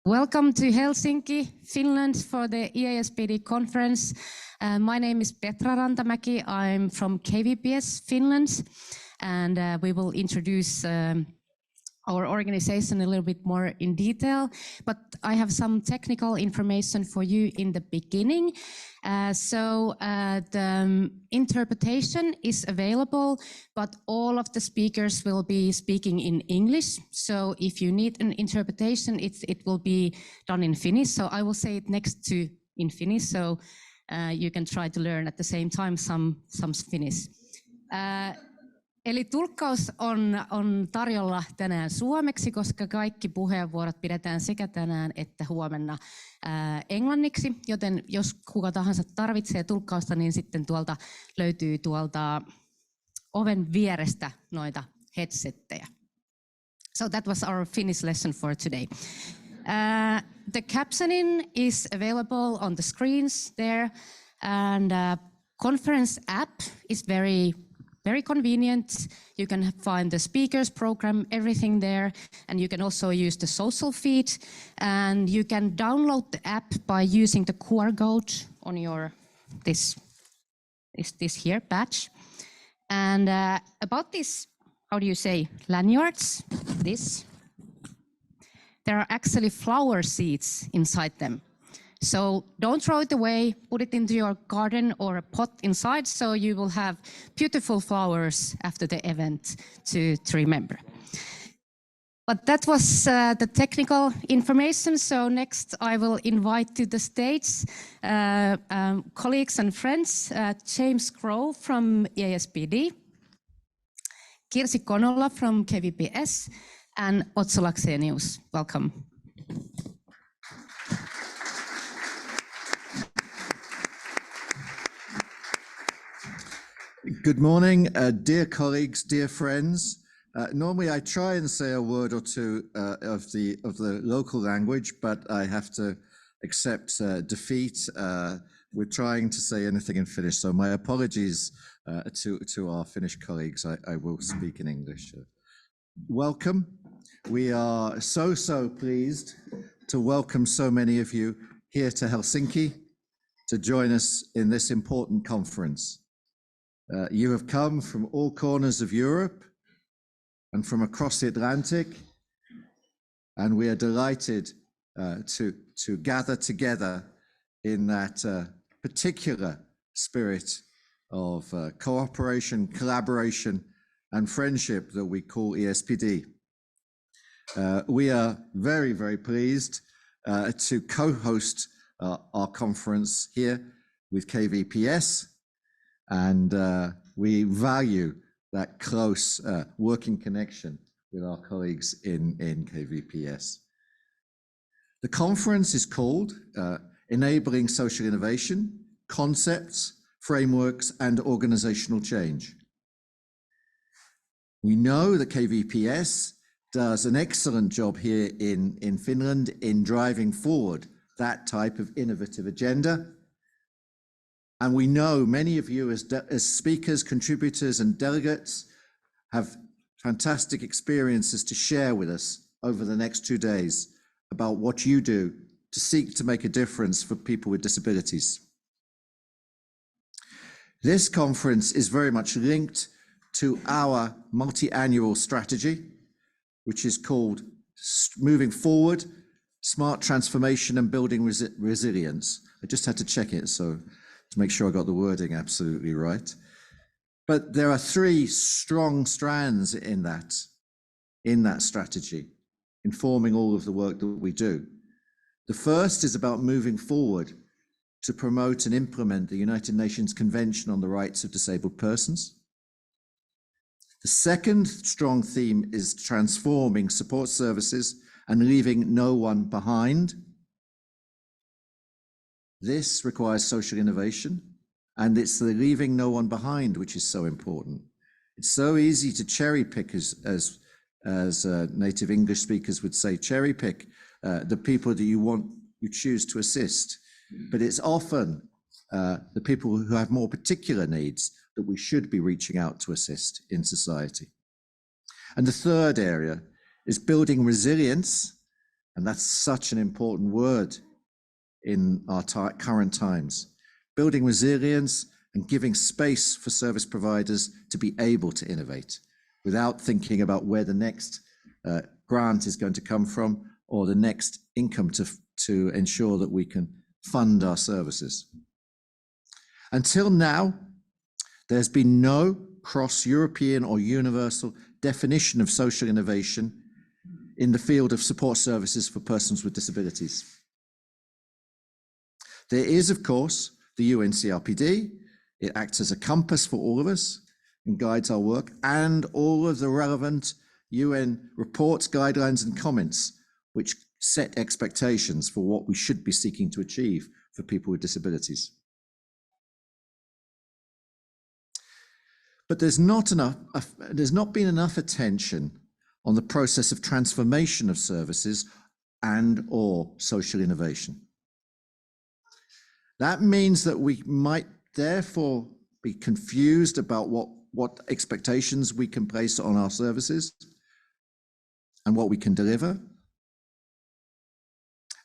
Welcome to Helsinki, Finland for the EASPD conference. My name is Petra Rantamäki. I'm from KVPS, Finland, and we will introduce our organization a little bit more in detail, but I have some technical information for you in the beginning. The interpretation is available, but all of the speakers will be speaking in English. So if you need an interpretation, it will be done in Finnish. So I will say it next to in Finnish, so you can try to learn at the same time some Finnish. Eli tulkkaus on tarjolla tänään suomeksi, koska kaikki puheenvuorot pidetään sekä tänään että huomenna englanniksi, joten jos kuka tahansa tarvitsee tulkkausta, niin sitten tuolta löytyy tuolta oven vierestä noita headsettejä. So that was our Finnish lesson for today. The captioning is available on the screens there, and conference app is very convenient. You can find the speakers program, everything there, and you can also use the social feed, and you can download the app by using the QR code on your this here badge. And about this, how do you say, lanyards, there are actually flower seeds inside them. So don't throw it away, put it into your garden or a pot inside, so you will have beautiful flowers after the event to remember. But that was the technical information. So next I will invite to the stage colleagues and friends, James Crowe from EASPD, Kirsi Konola from KVPS, and Otso Laxenius. Welcome. Good morning, dear colleagues, dear friends. Normally I try and say a word or two of the local language, but I have to accept defeat. We're trying to say anything in Finnish, so my apologies to our Finnish colleagues. I will speak in English. Welcome. We are so pleased to welcome so many of you here to Helsinki to join us in this important conference. You have come from all corners of Europe and from across the Atlantic, and we are delighted to gather together in that particular spirit of cooperation, collaboration, and friendship that we call EASPD. We are very pleased to co-host our conference here with KVPS. And we value that close working connection with our colleagues in KVPS. The conference is called Enabling Social Innovation, Concepts, Frameworks and Organizational Change. We know that KVPS does an excellent job here in Finland in driving forward that type of innovative agenda. And we know many of you as speakers, contributors and delegates have fantastic experiences to share with us over the next 2 days about what you do to seek to make a difference for people with disabilities. This conference is very much linked to our multi-annual strategy, which is called Moving Forward, Smart Transformation and Building Resilience. I just had to check it to make sure I got the wording absolutely right. But there are 3 strong strands in that strategy, informing all of the work that we do. The first is about moving forward to promote and implement the United Nations Convention on the Rights of Disabled Persons. The second strong theme is transforming support services and leaving no one behind. This requires social innovation, and it's the leaving no one behind which is so important. It's so easy to cherry pick, as native English speakers would say, cherry pick the people that you choose to assist. But it's often the people who have more particular needs that we should be reaching out to assist in society. And the third area is building resilience And that's such an important word in our current times. Building resilience and giving space for service providers to be able to innovate without thinking about where the next grant is going to come from or the next income to ensure that we can fund our services. Until now, there's been no cross-European or universal definition of social innovation in the field of support services for persons with disabilities. There is, of course, the UN CRPD. It acts as a compass for all of us and guides our work, and all of the relevant UN reports, guidelines, and comments, which set expectations for what we should be seeking to achieve for people with disabilities. But there's not been enough attention on the process of transformation of services and/or social innovation. That means that we might therefore be confused about what expectations we can place on our services and what we can deliver.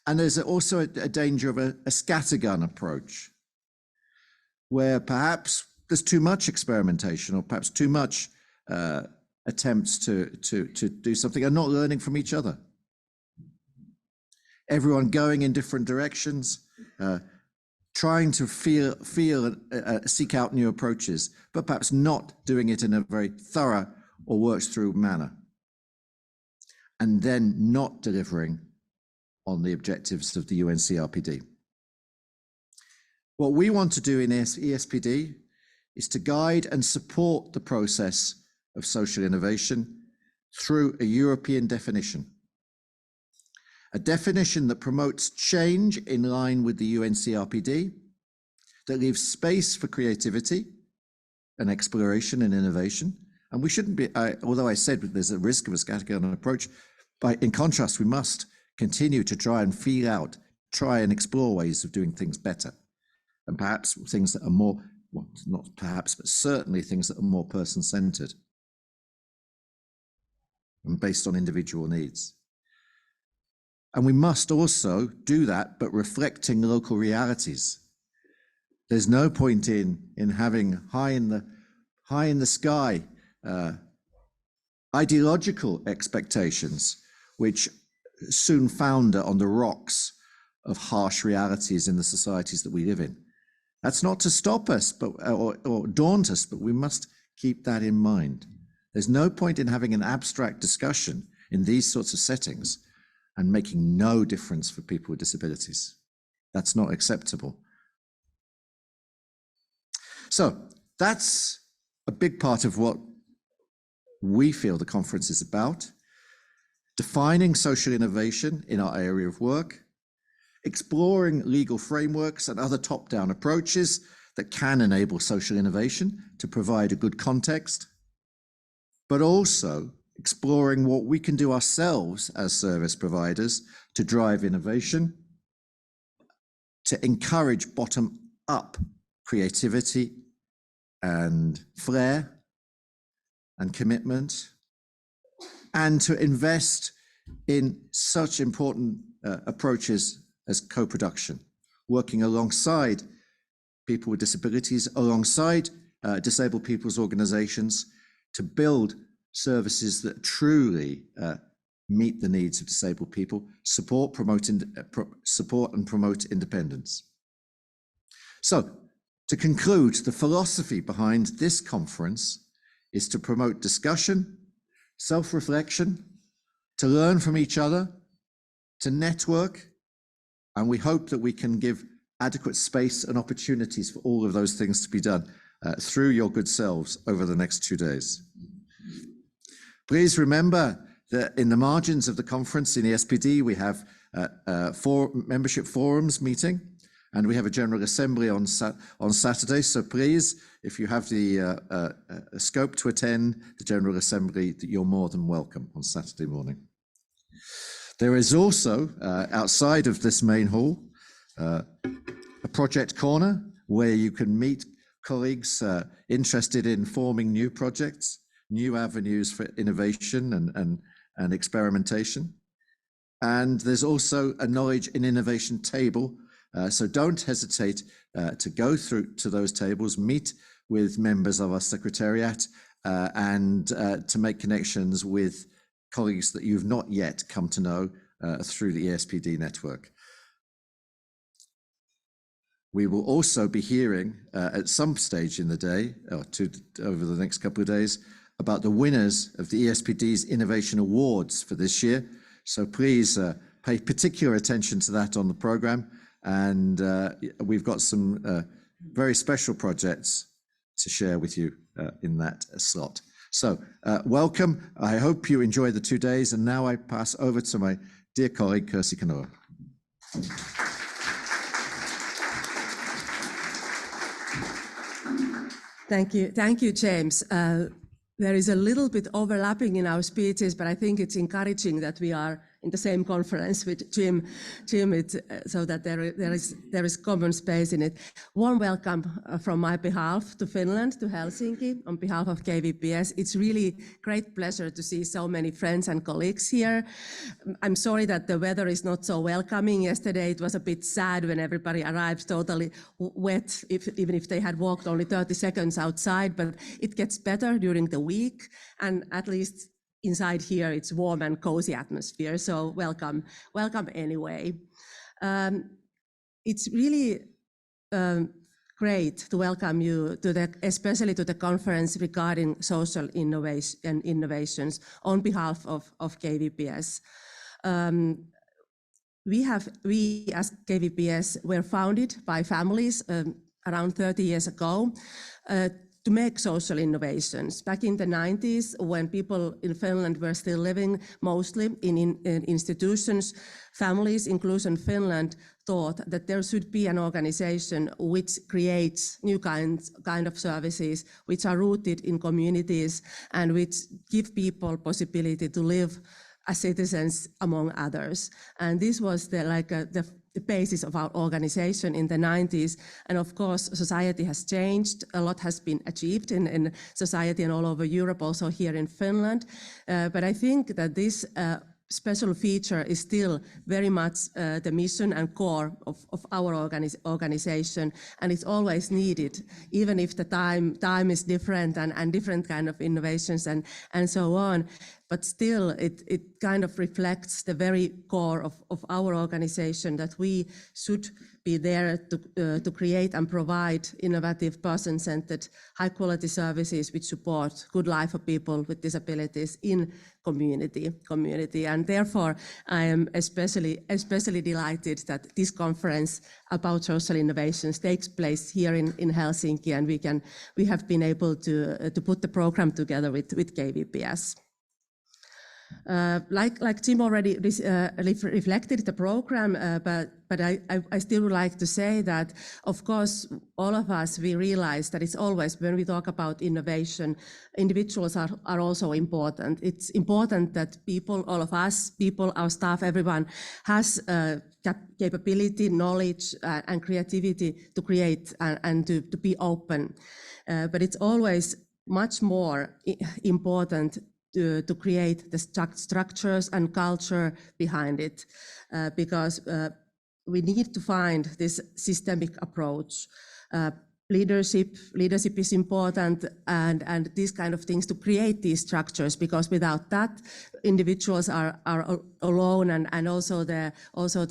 And there's also a danger of a scattergun approach, where perhaps there's too much experimentation or perhaps too much attempts to do something and not learning from each other. Everyone going in different directions, trying to seek out new approaches, but perhaps not doing it in a very thorough or worked through manner, and then not delivering on the objectives of the UN CRPD. What we want to do in EASPD is to guide and support the process of social innovation through a European definition. A definition that promotes change in line with the UN CRPD, that leaves space for creativity and exploration and innovation. And we shouldn't be, although I said there's a risk of a scattergun approach, but in contrast, we must continue to try and feel out, try and explore ways of doing things better. And perhaps things that are more, well, not perhaps, but certainly things that are more person-centered and based on individual needs. And we must also do that, but reflecting local realities. There's no point in having high in the sky ideological expectations, which soon founder on the rocks of harsh realities in the societies that we live in. That's not to stop us or daunt us, but we must keep that in mind. There's no point in having an abstract discussion in these sorts of settings and making no difference for people with disabilities. That's not acceptable. So that's a big part of what we feel the conference is about: defining social innovation in our area of work, exploring legal frameworks and other top-down approaches that can enable social innovation to provide a good context, but also exploring what we can do ourselves as service providers to drive innovation, to encourage bottom-up creativity and flair and commitment, and to invest in such important approaches as co-production, working alongside people with disabilities, alongside disabled people's organizations, to build services that truly meet the needs of disabled people, support and promote independence. So, to conclude, the philosophy behind this conference is to promote discussion, self-reflection, to learn from each other, to network, and we hope that we can give adequate space and opportunities for all of those things to be done through your good selves over the next 2 days. Please remember that in the margins of the conference in EASPD, we have 4 membership forums meeting, and we have a General Assembly on Saturday. So please, if you have the scope to attend the General Assembly, you're more than welcome on Saturday morning. There is also, outside of this main hall, a project corner where you can meet colleagues interested in forming new projects, new avenues for innovation and experimentation. And there's also a knowledge and innovation table. So don't hesitate to go through to those tables, meet with members of our secretariat, and to make connections with colleagues that you've not yet come to know through the EASPD network. We will also be hearing at some stage in the day, or over the next couple of days, about the winners of the EASPD's Innovation Awards for this year. So please pay particular attention to that on the program. And we've got some very special projects to share with you in that slot. So welcome. I hope you enjoy the 2 days. And now I pass over to my dear colleague, Kirsi Konola. Thank you, James. There is a little bit overlapping in our speeches, but I think it's encouraging that we are in the same conference with Jim, so that there is common space in it. Warm welcome from my behalf to Finland, to Helsinki, on behalf of KVPS. It's really great pleasure to see so many friends and colleagues here. I'm sorry that the weather is not so welcoming. Yesterday it was a bit sad when everybody arrived totally wet, even if they had walked only 30 seconds outside, but it gets better during the week, and at least inside here, it's warm and cozy atmosphere, so welcome anyway. It's really great to welcome you to especially to the conference regarding social innovation and innovations on behalf of KVPS. We as KVPS were founded by families around 30 years ago to make social innovations. Back in the 90s, when people in Finland were still living mostly in institutions, Families Inclusion Finland thought that there should be an organization which creates new kind of services which are rooted in communities and which give people possibility to live as citizens among others. And this was the basis of our organization in the 90s. And of course, society has changed. A lot has been achieved in society and all over Europe, also here in Finland. But I think that this special feature is still very much the mission and core of our organization, and it's always needed, even if the time is different and different kind of innovations and so on. But still, it kind of reflects the very core of our organization, that we should be there to create and provide innovative, person-centered, high-quality services which support good life for people with disabilities in community. And therefore, I am especially delighted that this conference about social innovations takes place here in Helsinki, and we have been able to put the program together with KVPS. Like Jim already reflected the program, but I still would like to say that, of course, all of us, we realize that it's always, when we talk about innovation, individuals are also important. It's important that people, all of us, people, our staff, everyone has capability, knowledge, and creativity to create and to be open. But it's always much more important to create the structures and culture behind it, because we need to find this systemic approach. Leadership is important, and these kind of things to create these structures, because without that, individuals are alone, and also the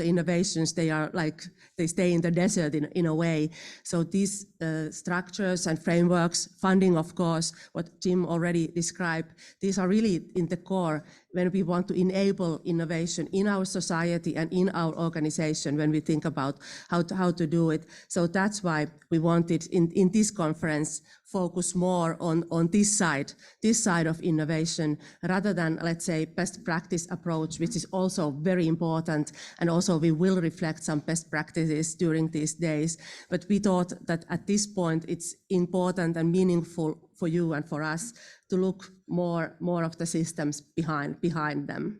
innovations, they stay in the desert in a way. So these structures and frameworks, funding, of course, what Jim already described, these are really in the core when we want to enable innovation in our society and in our organization, when we think about how to do it. So that's why we wanted in this conference focus more on this side of innovation, rather than, let's say, best practice approach, which is also very important, and also we will reflect some best practices during these days. But we thought that at this point it's important and meaningful for you and for us to look more of the systems behind them.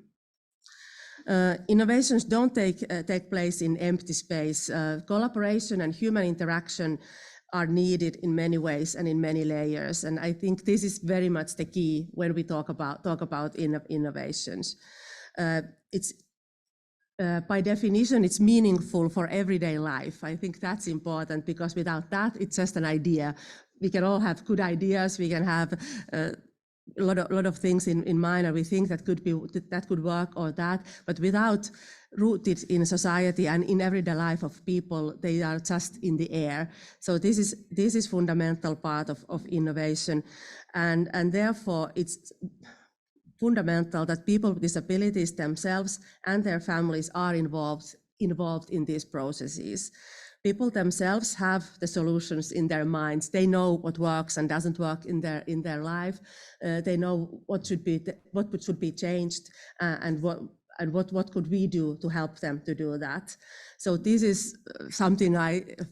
Innovations don't take place in empty space. Collaboration and human interaction are needed in many ways and in many layers. And I think this is very much the key when we talk about innovations. It's by definition, it's meaningful for everyday life. I think that's important, because without that, it's just an idea. We can all have good ideas. We can have a lot of things in mind, and we think that could work or that. But without rooted in society and in everyday life of people, they are just in the air. So this is fundamental part of innovation, and therefore it's fundamental that people with disabilities themselves and their families are involved in these processes. People themselves have the solutions in their minds. They know what works and doesn't work in their life. They know what should be changed, and what could we do to help them to do that. So this is something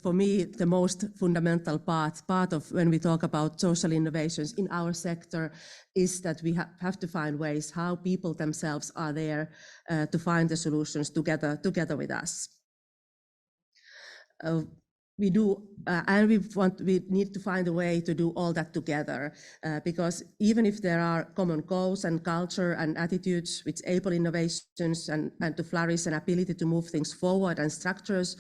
for me, the most fundamental part of when we talk about social innovations in our sector, is that we have to find ways how people themselves are there to find the solutions together with us. We do, and we need to find a way to do all that together, because even if there are common goals and culture and attitudes which enable innovations and to flourish, and ability to move things forward, and structures,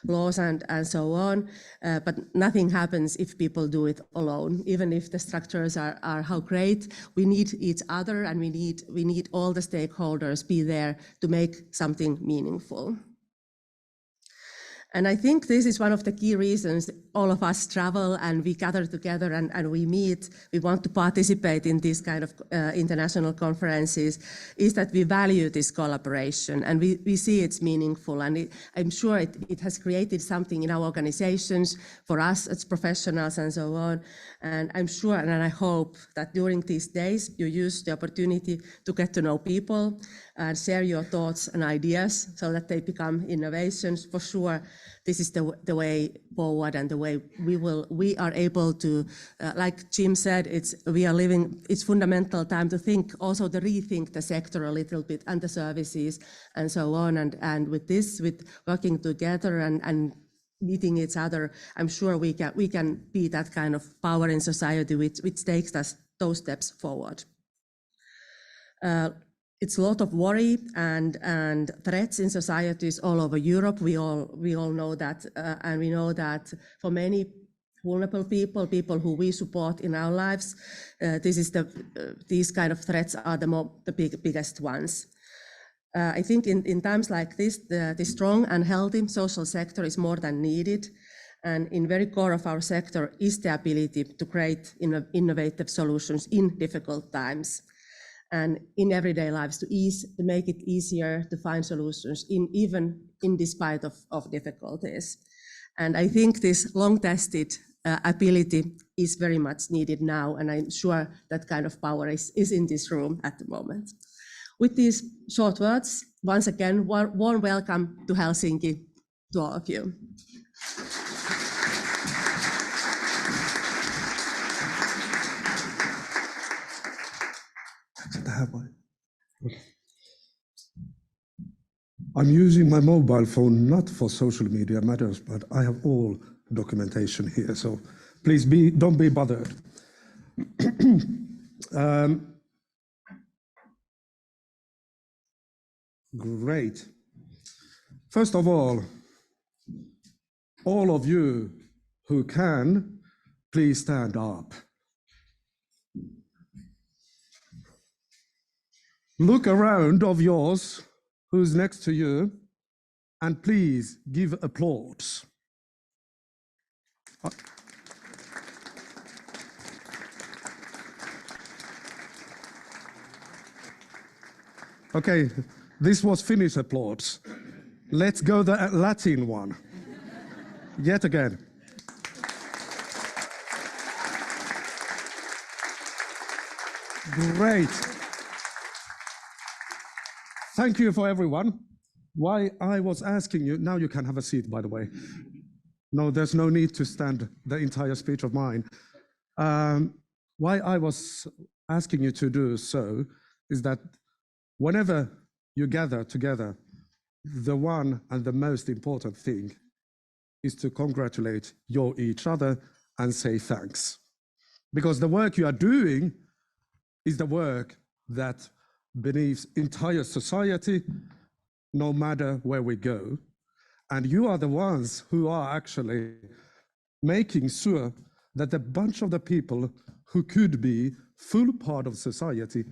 laws, and so on, but nothing happens if people do it alone. Even if the structures are how great, we need each other, and we need all the stakeholders be there to make something meaningful. And I think this is one of the key reasons all of us travel and we gather together and we meet. We want to participate in these kind of international conferences, is that we value this collaboration, and we see it's meaningful. And I'm sure it has created something in our organizations, for us as professionals and so on. And I'm sure, and I hope that during these days you use the opportunity to get to know people and share your thoughts and ideas so that they become innovations. For sure, this is the way forward, and the way we are able to, like Jim said, it's fundamental time to think, also to rethink the sector a little bit and the services and so on. And with working together and meeting each other, I'm sure we can be that kind of power in society which takes us those steps forward. It's a lot of worry and threats in societies all over Europe. We all know that, and we know that for many vulnerable people who we support in our lives, these kind of threats are the biggest ones. I think in times like this, the strong and healthy social sector is more than needed. And in very core of our sector is the ability to create innovative solutions in difficult times, and in everyday lives, to make it easier to find solutions even in despite of difficulties. And I think this long-tested ability is very much needed now, and I'm sure that kind of power is in this room at the moment. With these short words, once again, warm welcome to Helsinki to all of you. I'm using my mobile phone not for social media matters, but I have all documentation here, so please don't be bothered. Great. First of all of you who can, please stand up. Look around of yours, who's next to you, and please give applause. Okay, this was Finnish applause. Let's go the Latin one. Yet again. Great. Thank you for everyone. Why I was asking you, now you can have a seat, by the way. No, there's no need to stand the entire speech of mine. Why I was asking you to do so is that whenever you gather together, the one and the most important thing is to congratulate each other and say thanks. Because the work you are doing is the work that beneath entire society no matter where we go. And you are the ones who are actually making sure that a bunch of the people who could be full part of society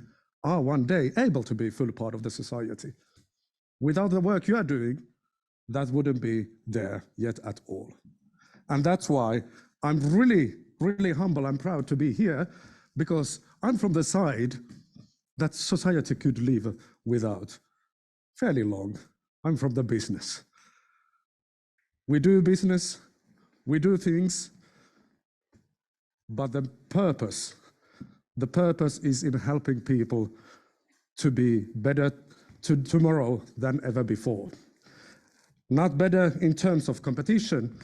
are one day able to be full part of the society. Without the work you are doing, that wouldn't be there yet at all. And that's why I'm really, really humble and proud to be here, because I'm from the side that society could live without fairly long. I'm from the business. We do business, we do things, but the purpose is in helping people to be better tomorrow than ever before. Not better in terms of competition,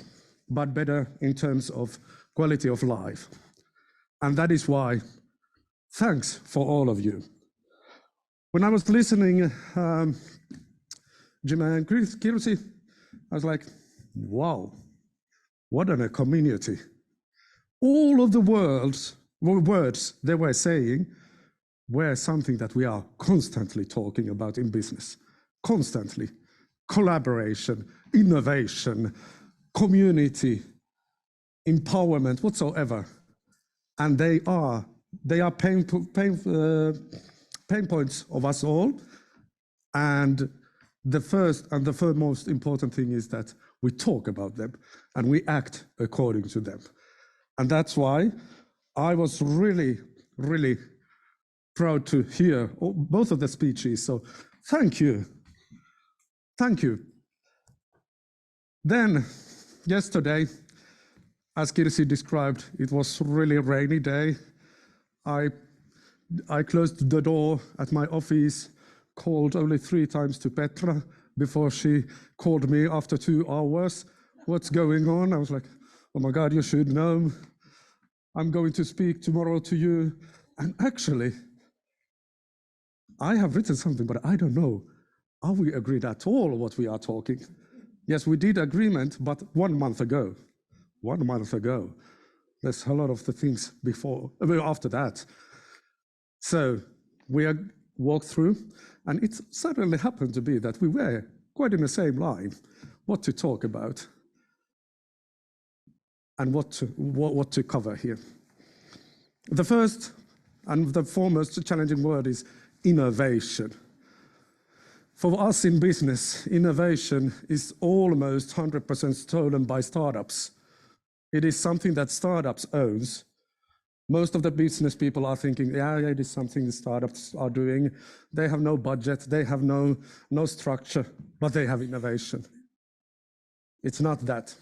but better in terms of quality of life. And that is why, thanks for all of you. When I was listening, Jim and Kirsi, I was like, wow, what a community. All of the words they were saying were something that we are constantly talking about in business. Constantly. Collaboration, innovation, community, empowerment, whatsoever. And they are pain points of us all. And the first and the most important thing is that we talk about them and we act according to them. And that's why I was really, really proud to hear both of the speeches. So thank you. Thank you. Then yesterday, as Kirsi described, it was really a rainy day. I closed the door at my office, called only 3 times to Petra before she called me after 2 hours. What's going on? I was like, oh my God, you should know. I'm going to speak tomorrow to you. And actually, I have written something, but I don't know. Are we agreed at all what we are talking? Yes, we did agreement, but 1 month ago. 1 month ago. There's a lot of the things after that. So we walked through, and it suddenly happened to be that we were quite in the same line, what to talk about and what to cover here. The first and the foremost challenging word is innovation. For us in business, innovation is almost 100% stolen by startups. It is something that startups owns. Most of the business people are thinking, yeah, it is something the startups are doing. They have no budget, they have no structure, but they have innovation. It's not that.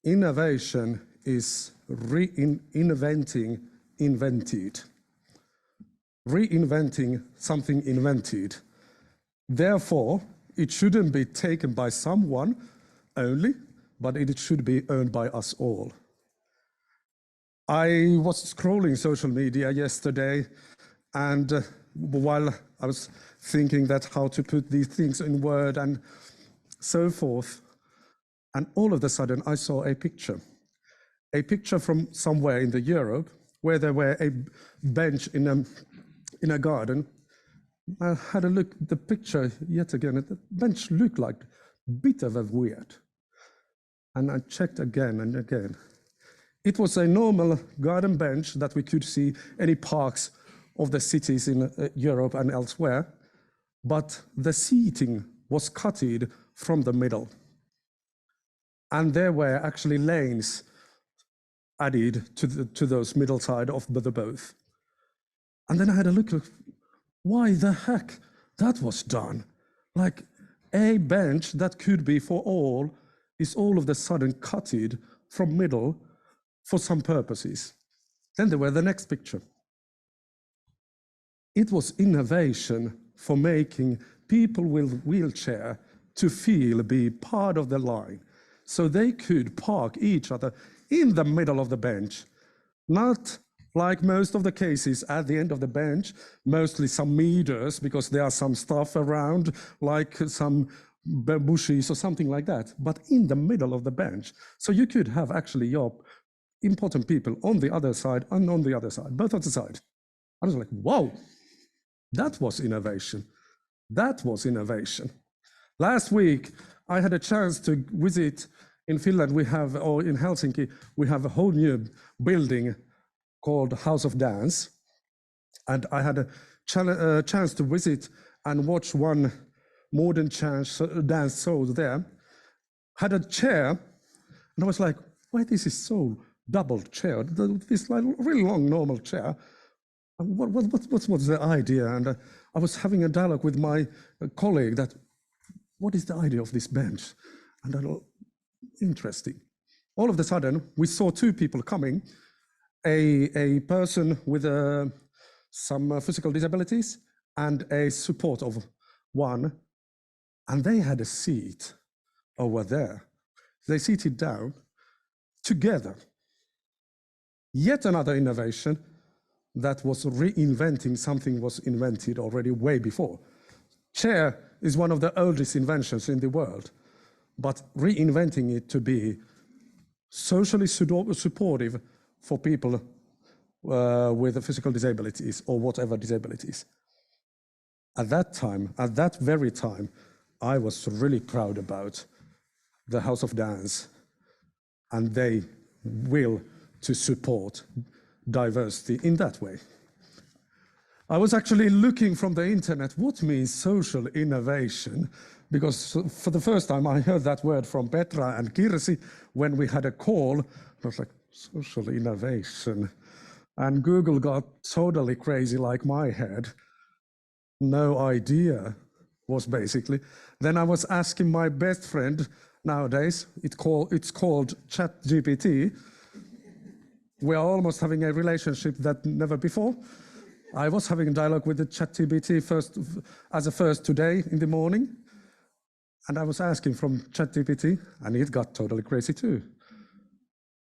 Innovation is reinventing invented. Reinventing something invented. Therefore, it shouldn't be taken by someone only, but it should be owned by us all. I was scrolling social media yesterday, and while I was thinking that how to put these things in word and so forth, and all of a sudden I saw a picture from somewhere in Europe where there were a bench in a garden. I had a look at the picture yet again, and the bench looked like a bit of a weird. And I checked again and again. It was a normal garden bench that we could see any parks of the cities in Europe and elsewhere, but the seating was cutted from the middle. And there were actually lanes added to those middle side of the both. And then I had a look at why the heck that was done. Like a bench that could be for all is all of a sudden cutted from middle for some purposes. Then there were the next picture. It was innovation for making people with wheelchair to be part of the line. So they could park each other in the middle of the bench, not like most of the cases at the end of the bench, mostly some meters because there are some stuff around, like some bushes or something like that, but in the middle of the bench. So you could have actually your important people on the other side and on the other side, both on the side. I was like, wow, that was innovation. That was innovation. Last week, I had a chance to visit in Finland, or in Helsinki, we have a whole new building called House of Dance. And I had a chance to visit and watch one modern dance show there. Had a chair, and I was like, why this is so double chair? This like really long normal chair. What was the idea? And I was having a dialogue with my colleague that, what is the idea of this bench? And I thought, interesting. All of a sudden, we saw two people coming, a person with some physical disabilities and a support of one, and they had a seat over there. They seated down together. Yet another innovation that was reinventing something was invented already way before. Chair is one of the oldest inventions in the world, but reinventing it to be socially supportive for people with physical disabilities or whatever disabilities. At that time, at that very time, I was really proud about the House of Dance, and they will to support diversity in that way. I was actually looking from the internet, what means social innovation? Because for the first time I heard that word from Petra and Kirsi when we had a call. I was like, social innovation. And Google got totally crazy like my head. No idea was basically. Then I was asking my best friend nowadays, it's called ChatGPT. We are almost having a relationship that never before. I was having a dialogue with the ChatGPT first today in the morning, and I was asking from ChatGPT, and it got totally crazy too.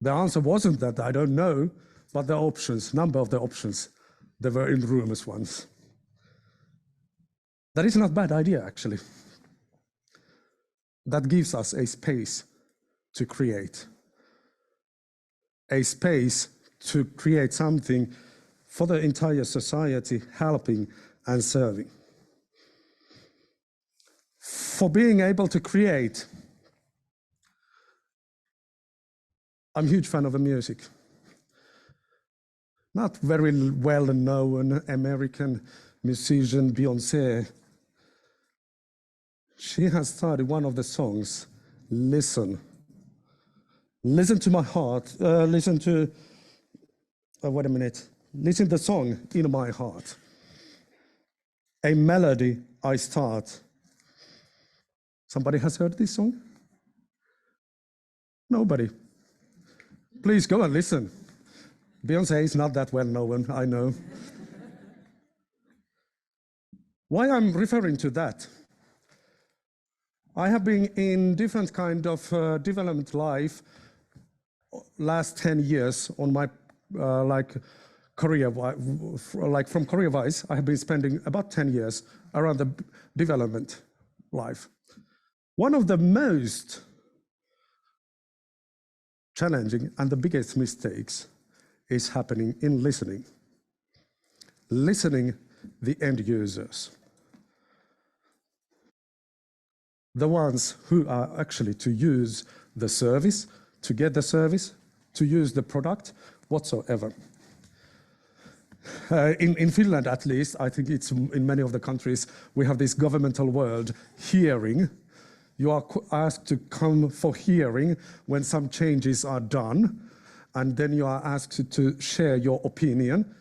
The answer wasn't that I don't know, but the options, number of the options, they were enormous ones. That is not a bad idea, actually. That gives us a space to create. A space to create something for the entire society, helping and serving. For being able to create, I'm a huge fan of the music. Not very well-known American musician Beyoncé. She has started one of the songs, Listen. Listen to my heart, listen to the song in my heart. A melody I start. Somebody has heard this song? Nobody. Please go and listen. Beyoncé is not that well known, I know. Why I'm referring to that? I have been in different kind of development life last 10 years on my career, from career-wise, I have been spending about 10 years around the development life. One of the most challenging and the biggest mistakes is happening in listening. Listening the end users. The ones who are actually to use the service, to get the service, to use the product, whatsoever. In Finland, at least, I think it's in many of the countries, we have this governmental word, hearing. You are asked to come for hearing when some changes are done, and then you are asked to share your opinion.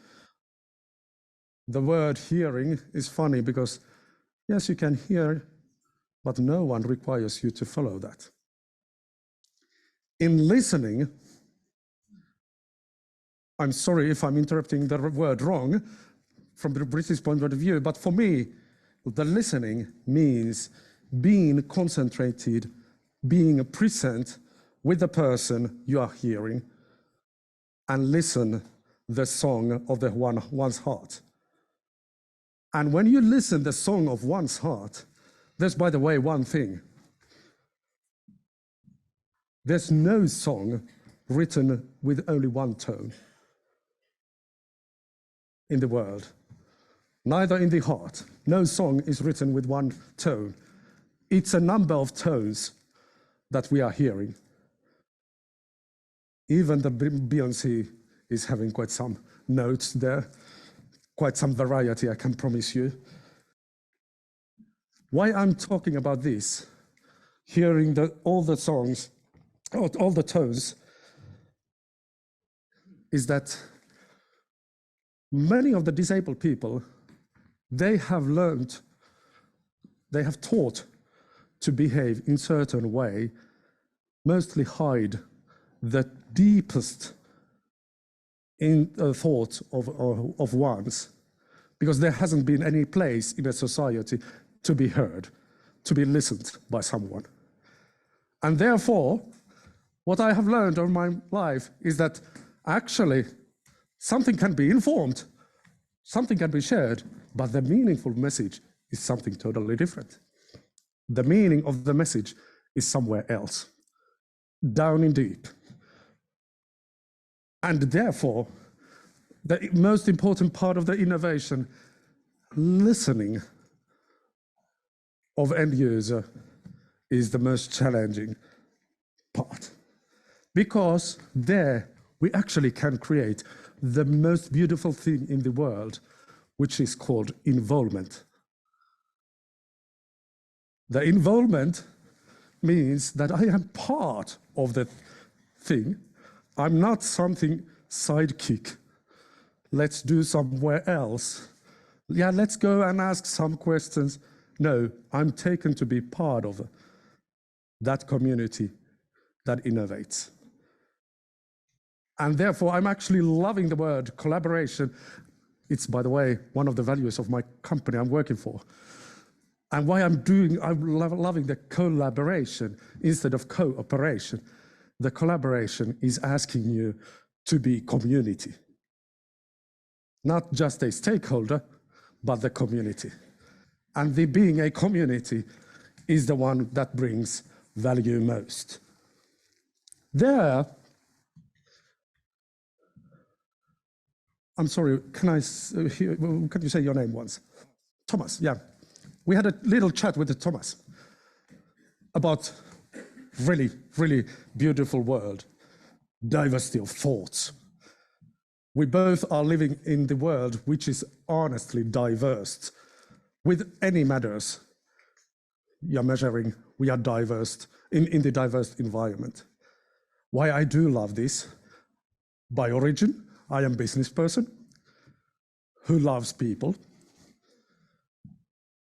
The word hearing is funny because, yes, you can hear, but no one requires you to follow that. In listening, I'm sorry if I'm interpreting the word wrong from the British point of view, but for me, the listening means being concentrated, being present with the person you are hearing, and listen the song of one's heart. And when you listen the song of one's heart, there's, by the way, one thing. There's no song written with only one tone in the world, neither in the heart, no song is written with one tone. It's a number of tones that we are hearing. Even the Beyoncé is having quite some notes there, quite some variety, I can promise you. Why I'm talking about this, hearing all the songs, all the tones, is that many of the disabled people, they have learned, they have taught to behave in certain way, mostly hide the deepest thought of one's, because there hasn't been any place in a society to be heard, to be listened by someone. And therefore, what I have learned over my life is that actually something can be informed, something can be shared, but the meaningful message is something totally different. The meaning of the message is somewhere else, down in deep. And therefore, the most important part of the innovation, listening of end user, is the most challenging part. Because there we actually can create the most beautiful thing in the world, which is called involvement. The involvement means that I am part of the thing. I'm not something sidekick. Let's do somewhere else. Yeah, let's go and ask some questions. No, I'm taken to be part of that community that innovates. And therefore, I'm actually loving the word collaboration. It's, by the way, one of the values of my company I'm working for. And why I'm loving the collaboration instead of cooperation. The collaboration is asking you to be community. Not just a stakeholder, but the community. And the being a community is the one that brings value most. There, I'm sorry, can you say your name once? Thomas, yeah. We had a little chat with Thomas about really, really beautiful world, diversity of thoughts. We both are living in the world which is honestly diverse. With any matters you're measuring, we are diverse in the diverse environment. Why I do love this? By origin, I am a business person who loves people.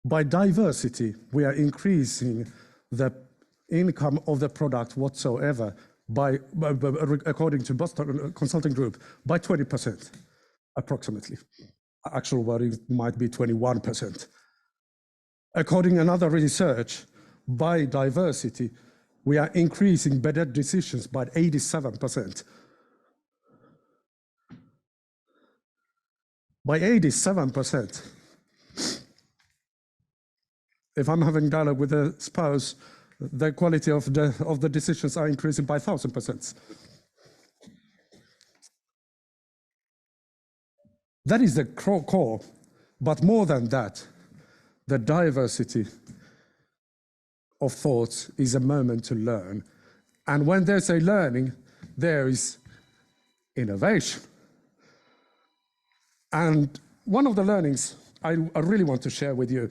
By diversity, we are increasing the income of the product whatsoever by according to Boston Consulting Group, by 20%, approximately. Actual wording might be 21%. According to another research, by diversity, we are increasing better decisions by 87%. By 87%. If I'm having dialogue with a spouse, the quality of the decisions are increasing by 1,000%. That is the core, but more than that, the diversity of thoughts is a moment to learn. And when there's a learning, there is innovation. And one of the learnings I really want to share with you,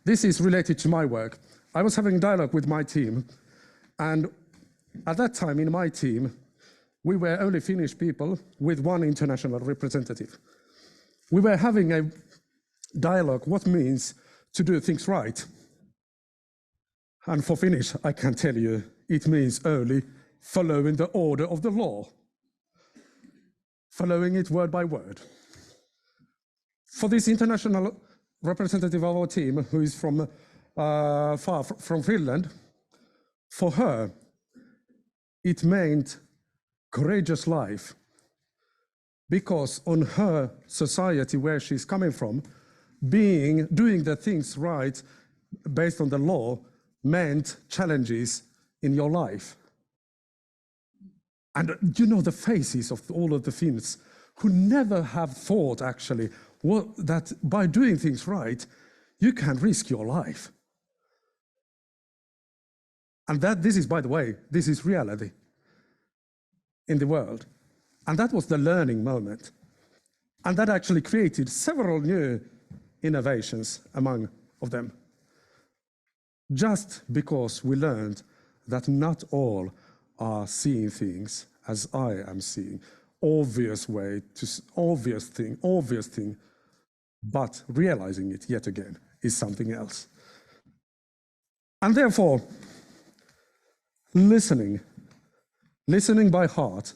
this is related to my work. I was having dialogue with my team, and at that time in my team, we were only Finnish people with one international representative. We were having a dialogue, what means to do things right. And for Finnish, I can tell you, it means only following the order of the law, following it word by word. For this international representative of our team, who is from far from Finland, for her, it meant courageous life, because on her society where she's coming from, doing the things right based on the law meant challenges in your life. And you know the faces of all of the Finns who never have thought actually that by doing things right, you can risk your life. And this is, by the way, this is reality in the world. And that was the learning moment. And that actually created several new innovations among of them. Just because we learned that not all are seeing things as I am seeing, obvious thing, but realizing it yet again is something else. And therefore, listening by heart,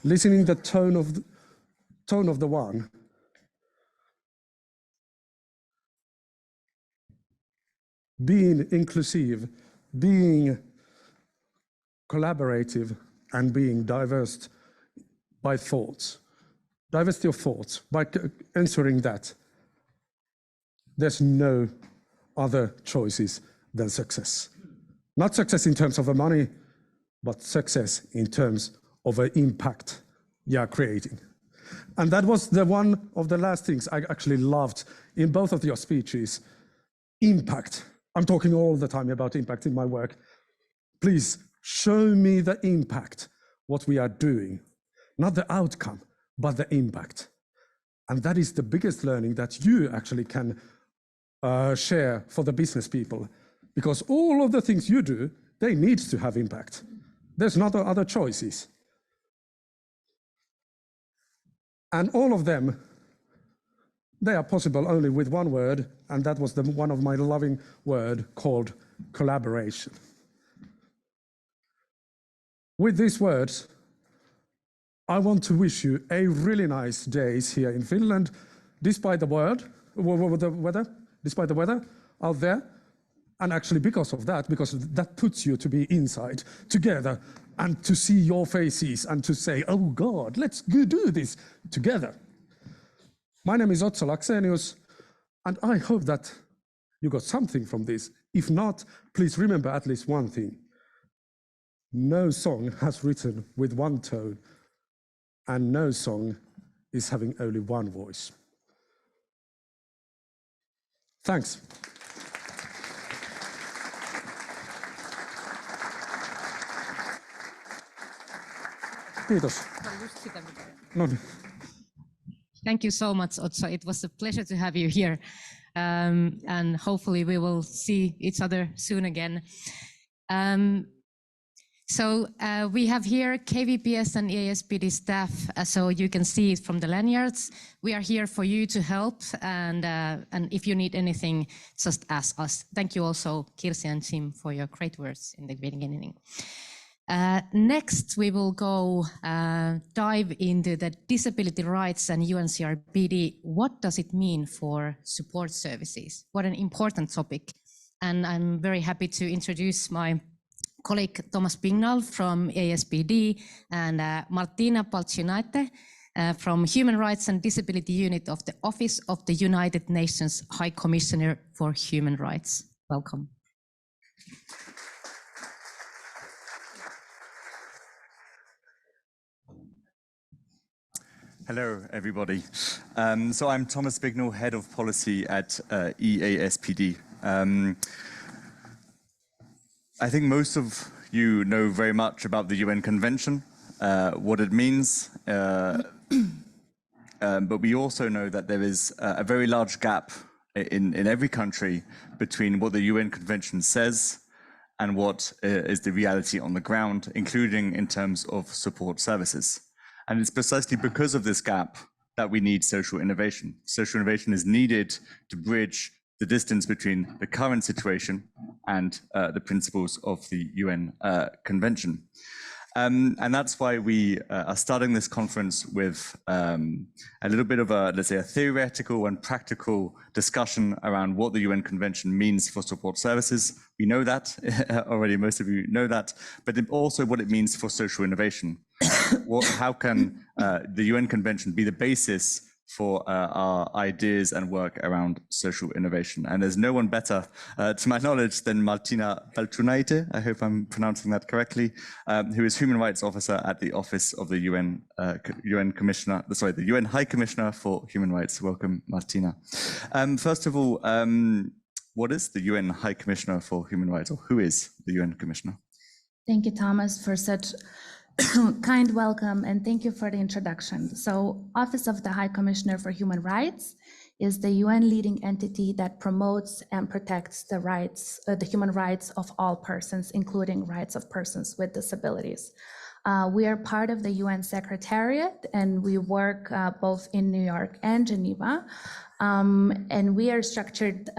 listening the tone of the one, being inclusive, being collaborative, and being diverse by thoughts, diversity of thoughts, by answering that, there's no other choices than success. Not success in terms of the money, but success in terms of the impact you are creating. And that was one of the last things I actually loved in both of your speeches. Impact. I'm talking all the time about impact in my work. Please show me the impact, what we are doing. Not the outcome, but the impact. And that is the biggest learning that you actually can share for the business people. Because all of the things you do, they need to have impact. There's not other choices. And all of them, they are possible only with one word, and that was one of my loving word called collaboration. With these words, I want to wish you a really nice days here in Finland, despite the weather out there. And actually because that puts you to be inside together and to see your faces and to say, oh God, let's do this together. My name is Otso Laxenius, and I hope that you got something from this. If not, please remember at least one thing. No song has written with one tone, and no song is having only one voice. Thanks. Kiitos. No niin. Thank you so much, Otso. It was a pleasure to have you here. And hopefully we will see each other soon again. So we have here KVPS and EASPD staff, so you can see it from the lanyards. We are here for you to help, and if you need anything, just ask us. Thank you also, Kirsi and Jim, for your great words in the beginning. Next, we will go dive into the disability rights and UN CRPD. What does it mean for support services? What an important topic. And I'm very happy to introduce my colleague Thomas Bignal from EASPD and Martyna Balciunaite from Human Rights and Disability Unit of the Office of the United Nations High Commissioner for Human Rights. Welcome. Hello, everybody. So I'm Thomas Bignal, Head of Policy at EASPD. I think most of you know very much about the UN Convention, what it means, but we also know that there is a very large gap in every country between what the UN Convention says and what is the reality on the ground, including in terms of support services. And it's precisely because of this gap that we need social innovation. Social innovation is needed to bridge the distance between the current situation and the principles of the UN Convention. And that's why we are starting this conference with a little bit of a, let's say, a theoretical and practical discussion around what the UN Convention means for support services. We know that already, most of you know that, but also what it means for social innovation. How can the UN Convention be the basis for our ideas and work around social innovation? And there's no one better, to my knowledge, than Martyna Balciunaite, I hope I'm pronouncing that correctly, who is Human Rights Officer at the Office of the UN High Commissioner for Human Rights. Welcome, Martyna. First of all, what is the UN High Commissioner for Human Rights, or who is the UN Commissioner? Thank you, Thomas, for such kind welcome, and thank you for the introduction. So, Office of the High Commissioner for Human Rights is the UN leading entity that promotes and protects the rights, the human rights of all persons, including rights of persons with disabilities. We are part of the UN Secretariat, and we work both in New York and Geneva. And we are structured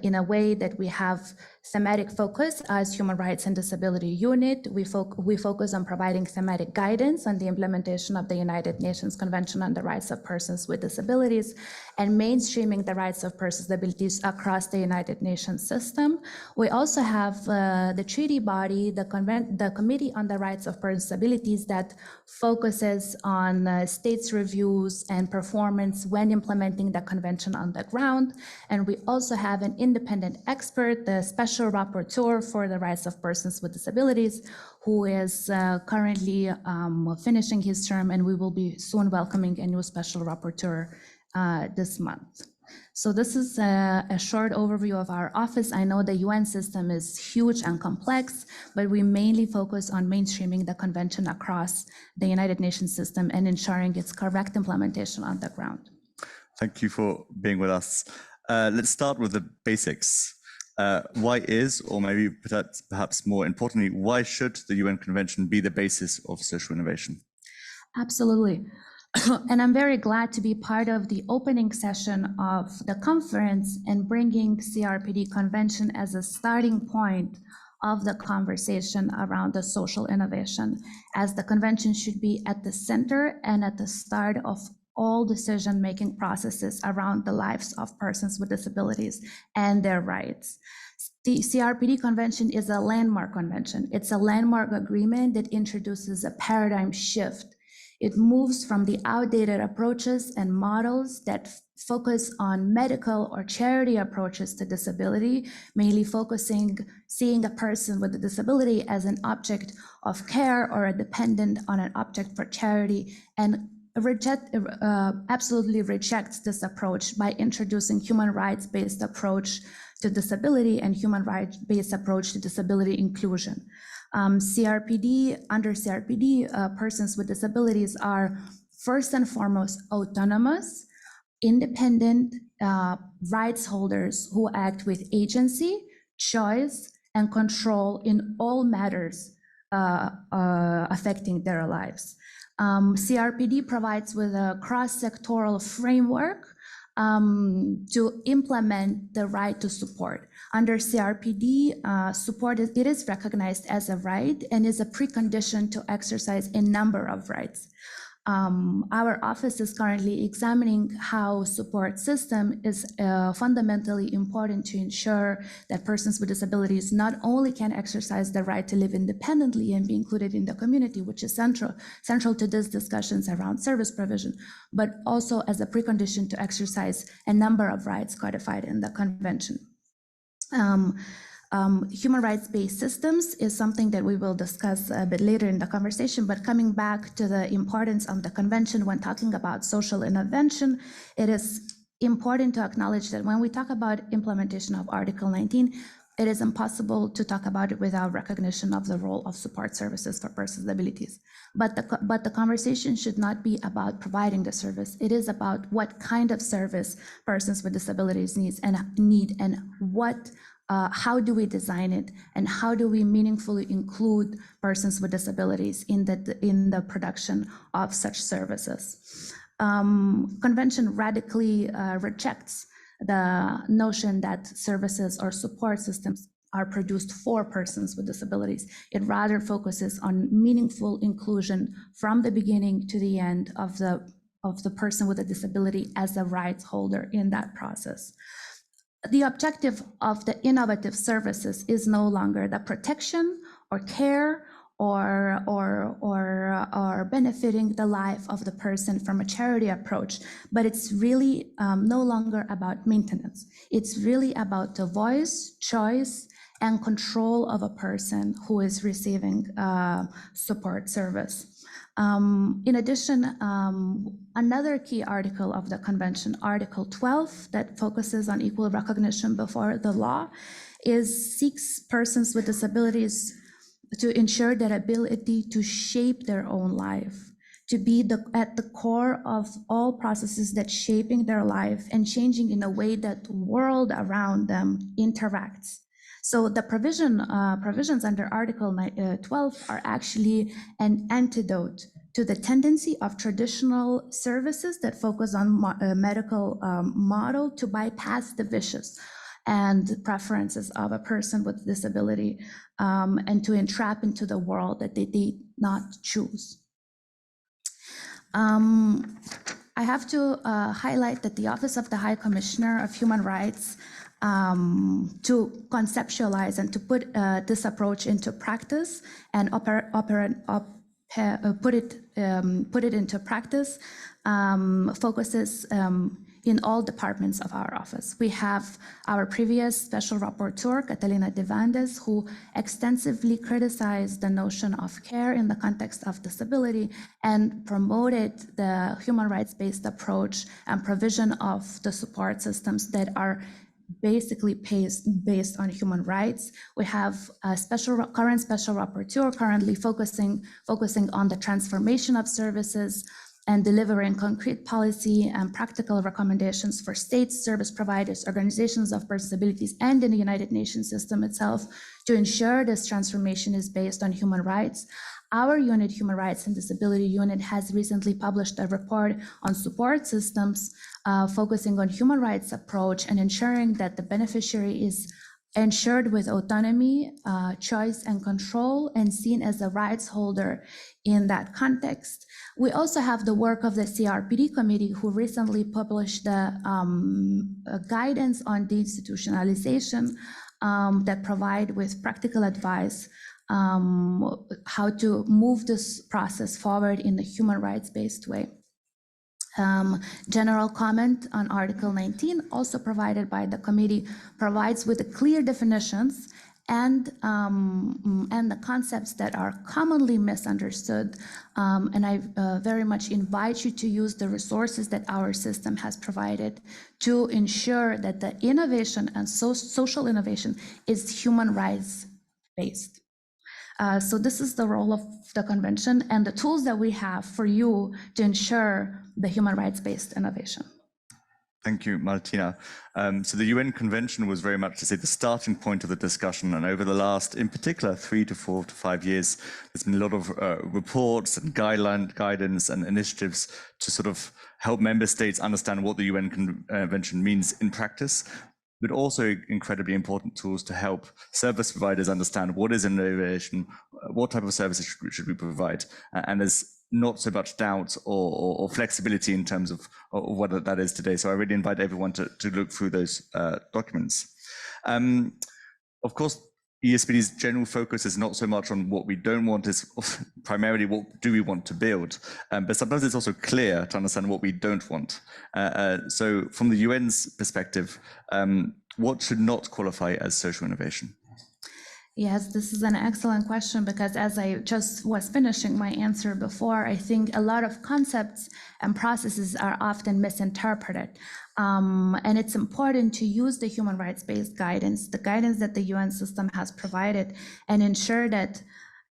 in a way that we have thematic focus as Human Rights and Disability Unit. We focus on providing thematic guidance on the implementation of the United Nations Convention on the Rights of Persons with Disabilities and mainstreaming the rights of persons with disabilities across the United Nations system. We also have the treaty body, the Committee on the Rights of Persons with Disabilities, that focuses on states' reviews and performance when implementing the convention on the ground. And we also have an independent expert, the Special Rapporteur for the Rights of Persons with Disabilities, who is currently finishing his term, and we will be soon welcoming a new Special Rapporteur this month. So this is a short overview of our office. I know the UN system is huge and complex, but we mainly focus on mainstreaming the convention across the United Nations system and ensuring its correct implementation on the ground. Thank you for being with us. Let's start with the basics. Why is, or maybe perhaps more importantly, why should the UN Convention be the basis of social innovation? Absolutely. And I'm very glad to be part of the opening session of the conference and bringing CRPD Convention as a starting point of the conversation around the social innovation, as the convention should be at the center and at the start of all decision-making processes around the lives of persons with disabilities and their rights. The CRPD Convention is a landmark convention. It's a landmark agreement that introduces a paradigm shift. It moves from the outdated approaches and models that focus on medical or charity approaches to disability, mainly seeing a person with a disability as an object of care or a dependent on an object for charity, and absolutely rejects this approach by introducing human rights-based approach to disability and human rights-based approach to disability inclusion. Under CRPD, persons with disabilities are first and foremost autonomous, independent rights holders who act with agency, choice, and control in all matters affecting their lives. CRPD provides with a cross-sectoral framework to implement the right to support. Under CRPD, support is recognized as a right and is a precondition to exercise a number of rights. Our office is currently examining how support system is fundamentally important to ensure that persons with disabilities not only can exercise the right to live independently and be included in the community, which is central to these discussions around service provision, but also as a precondition to exercise a number of rights codified in the convention. Human rights-based systems is something that we will discuss a bit later in the conversation, but coming back to the importance of the convention when talking about social intervention, it is important to acknowledge that when we talk about implementation of Article 19, it is impossible to talk about it without recognition of the role of support services for persons with disabilities. But the conversation should not be about providing the service. It is about what kind of service persons with disabilities need and what how do we design it, and how do we meaningfully include persons with disabilities in the production of such services. Convention radically rejects the notion that services or support systems are produced for persons with disabilities. It rather focuses on meaningful inclusion from the beginning to the end of the person with a disability as a rights holder in that process. The objective of the innovative services is no longer the protection or care or benefiting the life of the person from a charity approach, but it's really no longer about maintenance. It's really about the voice, choice, and control of a person who is receiving support service. In addition, another key article of the convention, Article 12, that focuses on equal recognition before the law, seeks persons with disabilities to ensure their ability to shape their own life, to be at the core of all processes that shaping their life and changing in a way that the world around them interacts. So the provisions under Article 12 are actually an antidote to the tendency of traditional services that focus on a medical model to bypass the wishes and preferences of a person with disability and to entrap into the world that they did not choose. I have to highlight that the Office of the High Commissioner of Human Rights to conceptualize and to put this approach into practice and put it into practice focuses in all departments of our office. We have our previous special rapporteur, Catalina de Vandes, who extensively criticized the notion of care in the context of disability and promoted the human rights-based approach and provision of the support systems that are basically based on human rights. We have a current special rapporteur currently focusing on the transformation of services and delivering concrete policy and practical recommendations for states, service providers, organizations of persons with disabilities, and in the United Nations system itself to ensure this transformation is based on human rights. Our unit, Human Rights and Disability Unit, has recently published a report on support systems focusing on human rights approach and ensuring that the beneficiary is ensured with autonomy, choice and control, and seen as a rights holder in that context. We also have the work of the CRPD committee, who recently published the guidance on deinstitutionalization that provide with practical advice how to move this process forward in a human rights-based way. General comment on Article 19, also provided by the committee, provides with the clear definitions and the concepts that are commonly misunderstood. And I very much invite you to use the resources that our system has provided to ensure that the innovation and social innovation is human rights based. So this is the role of the convention and the tools that we have for you to ensure the human rights-based innovation. Thank you, Martyna. So the UN Convention was very much, to say, the starting point of the discussion. And over the last, in particular, 3 to 4 to 5 years, there's been a lot of reports and guidance and initiatives to sort of help member states understand what the UN Convention means in practice, but also incredibly important tools to help service providers understand what is innovation, what type of services should we provide. And there's not so much doubt or flexibility in terms of what that is today. So I really invite everyone to look through those documents. Of course, EASPD's general focus is not so much on what we don't want, is primarily what do we want to build. But sometimes it's also clear to understand what we don't want. So from the UN's perspective, what should not qualify as social innovation? Yes, this is an excellent question, because as I just was finishing my answer before, I think a lot of concepts and processes are often misinterpreted. And it's important to use the human rights-based guidance, the guidance that the UN system has provided, and ensure that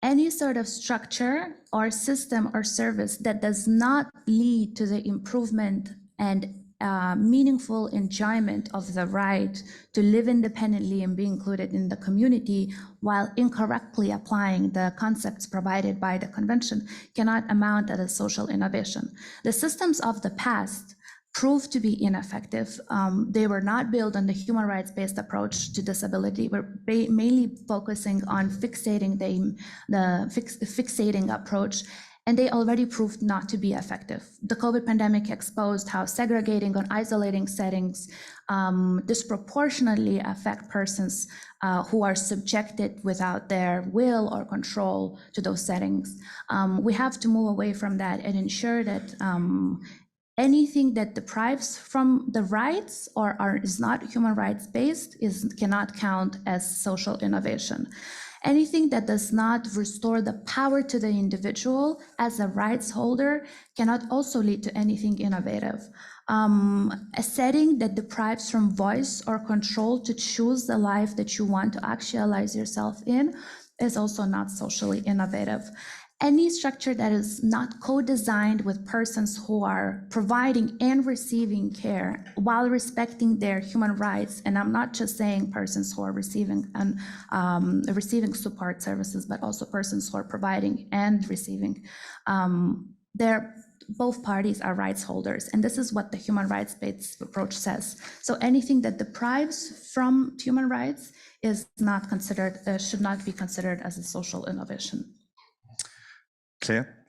any sort of structure or system or service that does not lead to the improvement and meaningful enjoyment of the right to live independently and be included in the community while incorrectly applying the concepts provided by the convention cannot amount as a social innovation. The systems of the past proved to be ineffective. They were not built on the human rights-based approach to disability. We're mainly focusing on fixating the fixating approach, and they already proved not to be effective. The COVID pandemic exposed how segregating or isolating settings disproportionately affect persons who are subjected without their will or control to those settings. We have to move away from that and ensure that anything that deprives from the rights or is not human rights based cannot count as social innovation. Anything that does not restore the power to the individual as a rights holder cannot also lead to anything innovative. A setting that deprives from voice or control to choose the life that you want to actualize yourself in is also not socially innovative. Any structure that is not co-designed with persons who are providing and receiving care while respecting their human rights, and I'm not just saying persons who are receiving receiving support services, but also persons who are providing and receiving, both parties are rights holders, and this is what the human rights-based approach says. So anything that deprives from human rights is not considered, should not be considered as a social innovation. Clear.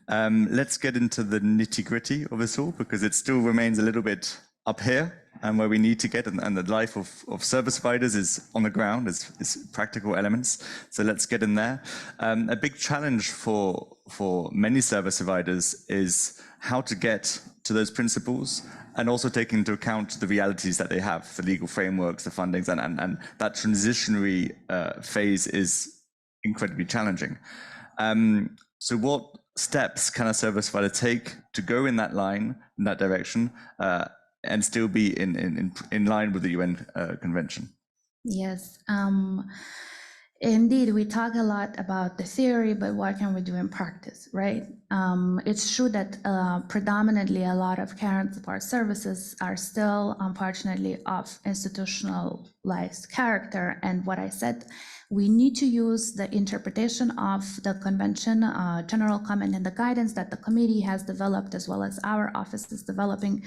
Let's get into the nitty-gritty of this all, because it still remains a little bit up here and where we need to get, and the life of service providers is on the ground, is practical elements. So let's get in there. A big challenge for many service providers is how to get to those principles, and also take into account the realities that they have, the legal frameworks, the fundings, and that transitionary phase is incredibly challenging. So what steps can a service provider take to go in that line, in that direction, and still be in line with the UN Convention? Yes, indeed, we talk a lot about the theory, but what can we do in practice, right? It's true that predominantly a lot of care and support services are still, unfortunately, of institutionalized character. And what I said, we need to use the interpretation of the convention, general comment and the guidance that the committee has developed, as well as our office is developing,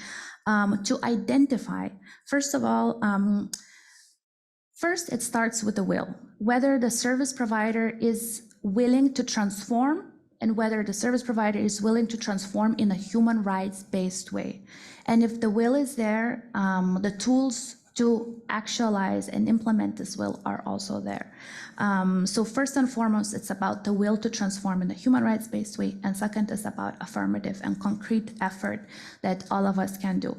to identify, first of all, first, it starts with the will, whether the service provider is willing to transform, and whether the service provider is willing to transform in a human rights-based way. And if the will is there, the tools to actualize and implement this will are also there. So first and foremost, it's about the will to transform in a human rights-based way, and second is about affirmative and concrete effort that all of us can do.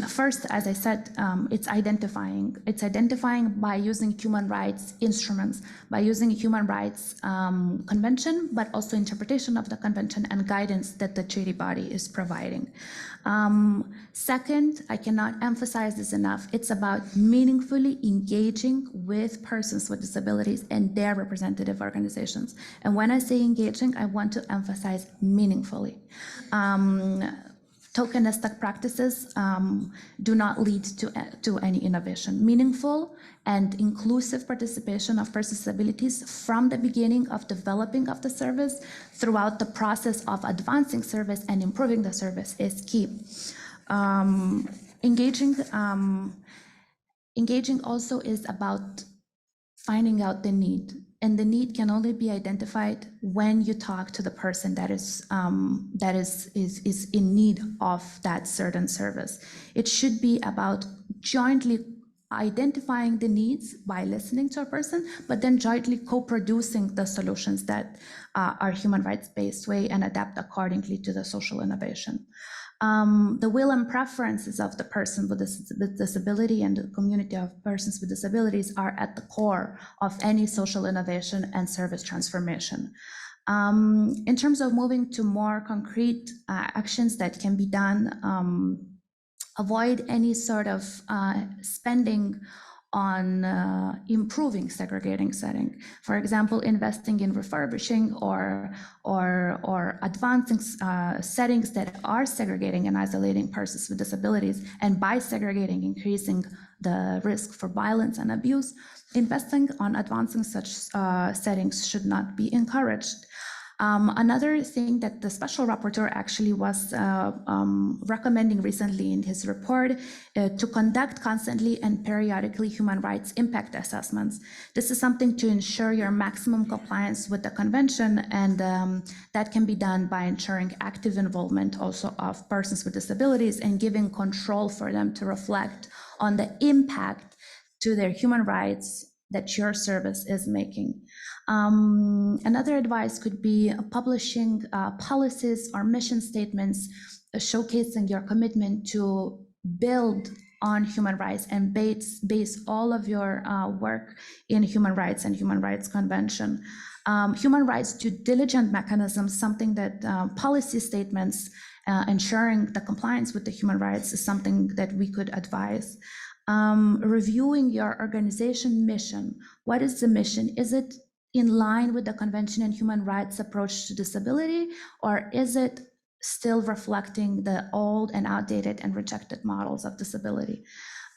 First, as I said, it's identifying. It's identifying by using human rights instruments, by using human rights convention, but also interpretation of the convention and guidance that the treaty body is providing. Second, I cannot emphasize this enough, it's about meaningfully engaging with persons with disabilities and their representative organizations. And when I say engaging, I want to emphasize meaningfully. Tokenistic practices do not lead to any innovation. Meaningful and inclusive participation of persons with disabilities from the beginning of developing of the service throughout the process of advancing service and improving the service is key. Engaging also is about finding out the need. And the need can only be identified when you talk to the person that is in need of that certain service. It should be about jointly identifying the needs by listening to a person, but then jointly co-producing the solutions that are human rights-based way and adapt accordingly to the social innovation. The will and preferences of the person with disability and the community of persons with disabilities are at the core of any social innovation and service transformation. In terms of moving to more concrete actions that can be done, avoid any sort of spending on improving segregating setting. For example, investing in refurbishing or advancing settings that are segregating and isolating persons with disabilities, and by segregating, increasing the risk for violence and abuse. Investing on advancing such settings should not be encouraged. Another thing that the special rapporteur actually was recommending recently in his report to conduct constantly and periodically human rights impact assessments. This is something to ensure your maximum compliance with the convention, and that can be done by ensuring active involvement also of persons with disabilities and giving control for them to reflect on the impact to their human rights that your service is making. Another advice could be publishing policies or mission statements showcasing your commitment to build on human rights and base all of your work in human rights and human rights convention. Human rights due diligence mechanisms, something that policy statements ensuring the compliance with the human rights is something that we could advise. Reviewing your organization mission. What is the mission? Is it in line with the Convention on Human Rights approach to disability, or is it still reflecting the old and outdated and rejected models of disability?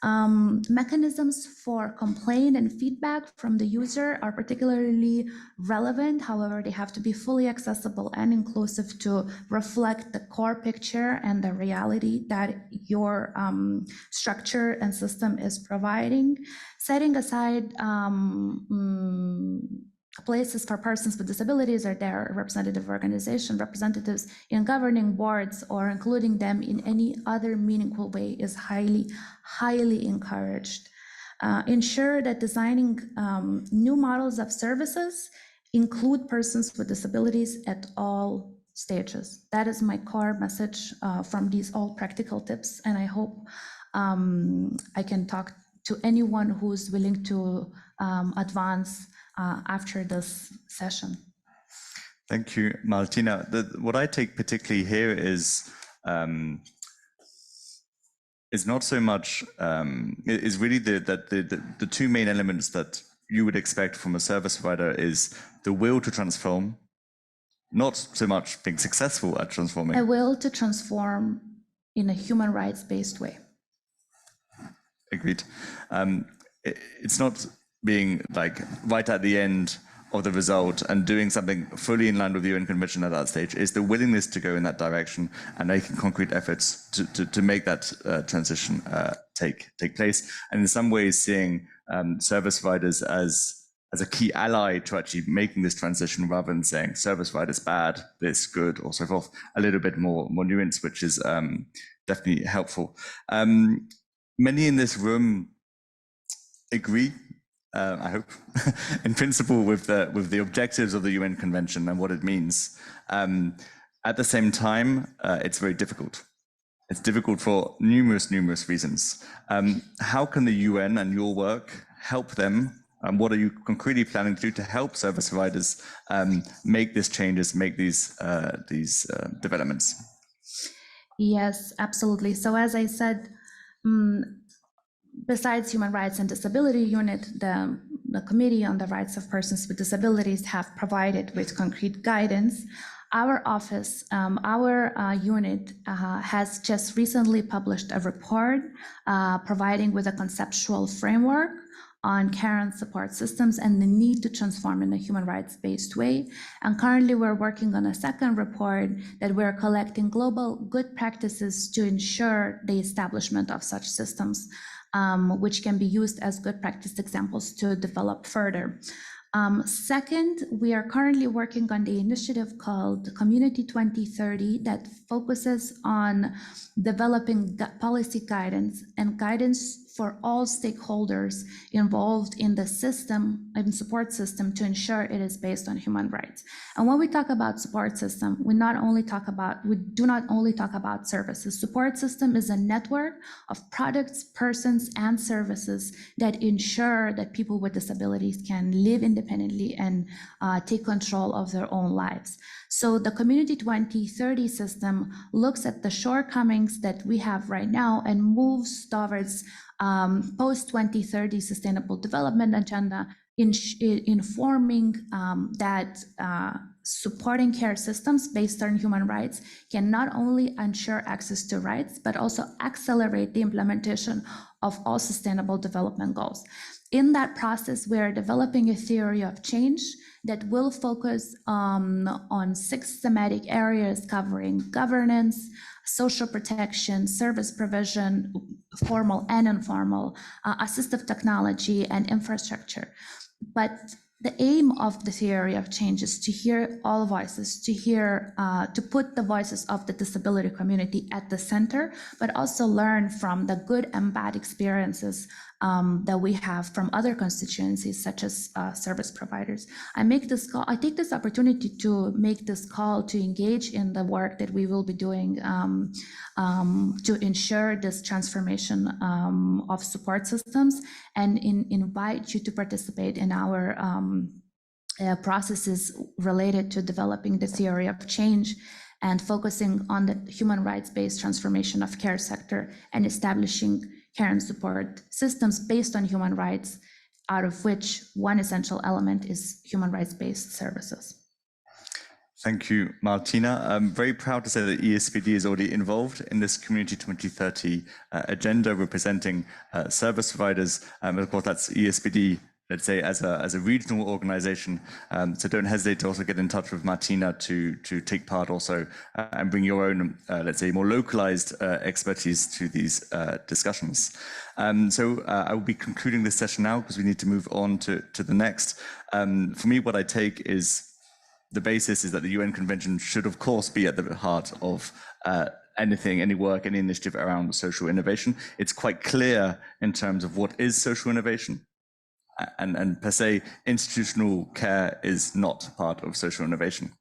Mechanisms for complaint and feedback from the user are particularly relevant. However, they have to be fully accessible and inclusive to reflect the core picture and the reality that your structure and system is providing. Setting aside places for persons with disabilities or their representative organization, representatives in governing boards, or including them in any other meaningful way is highly encouraged. Ensure that designing new models of services include persons with disabilities at all stages. That is my core message from these all practical tips, and I hope I can talk to anyone who's willing to advance after this session. Thank you, Martyna. What I take particularly here is not so much, is really the two main elements that you would expect from a service provider is the will to transform, not so much being successful at transforming. A will to transform in a human rights-based way. Agreed. It's not being like right at the end of the result and doing something fully in line with the UN Convention at that stage. Is the willingness to go in that direction and making concrete efforts to make that transition take place. And in some ways seeing service providers as a key ally to actually making this transition, rather than saying service providers bad, this good, or so forth. A little bit more nuance, which is definitely helpful. Many in this room agree, I hope, in principle with the objectives of the UN Convention and what it means. At the same time, it's very difficult. It's difficult for numerous reasons. How can the UN and your work help them? What are you concretely planning to do to help service providers make these changes, make these developments? Yes, absolutely. So as I said, besides Human Rights and Disability Unit, the Committee on the Rights of Persons with Disabilities have provided with concrete guidance. Our office, our unit has just recently published a report providing with a conceptual framework on care and support systems and the need to transform in a human rights-based way. And currently we're working on a second report that we're collecting global good practices to ensure the establishment of such systems, which can be used as good practice examples to develop further. Second, we are currently working on the initiative called Community 2030 that focuses on developing policy guidance and guidance for all stakeholders involved in the system and support system to ensure it is based on human rights. And when we talk about support system, we do not only talk about services. Support system is a network of products, persons, and services that ensure that people with disabilities can live independently and take control of their own lives. So the Community 2030 system looks at the shortcomings that we have right now and moves towards post-2030 Sustainable Development Agenda, informing that supporting care systems based on human rights can not only ensure access to rights, but also accelerate the implementation of all sustainable development goals. In that process, we are developing a theory of change that will focus on 6 thematic areas covering governance, social protection, service provision, formal and informal, assistive technology, and infrastructure. But the aim of the theory of change is to hear all voices, to put the voices of the disability community at the center, but also learn from the good and bad experiences that we have from other constituencies, such as service providers. I take this opportunity to make this call to engage in the work that we will be doing to ensure this transformation of support systems, and invite you to participate in our processes related to developing the theory of change and focusing on the human rights-based transformation of care sector and establishing care and support systems based on human rights, out of which one essential element is human rights-based services. Thank you, Martyna. I'm very proud to say that EASPD is already involved in this Community 2030 agenda, representing service providers. Of course, that's EASPD, let's say, as a regional organization. So don't hesitate to also get in touch with Martyna to take part also and bring your own, let's say, more localized expertise to these discussions. So I will be concluding this session now because we need to move on to the next. For me, what I take is the basis is that the UN Convention should, of course, be at the heart of anything, any work, any initiative around social innovation. It's quite clear in terms of what is social innovation. And per se, institutional care is not part of social innovation.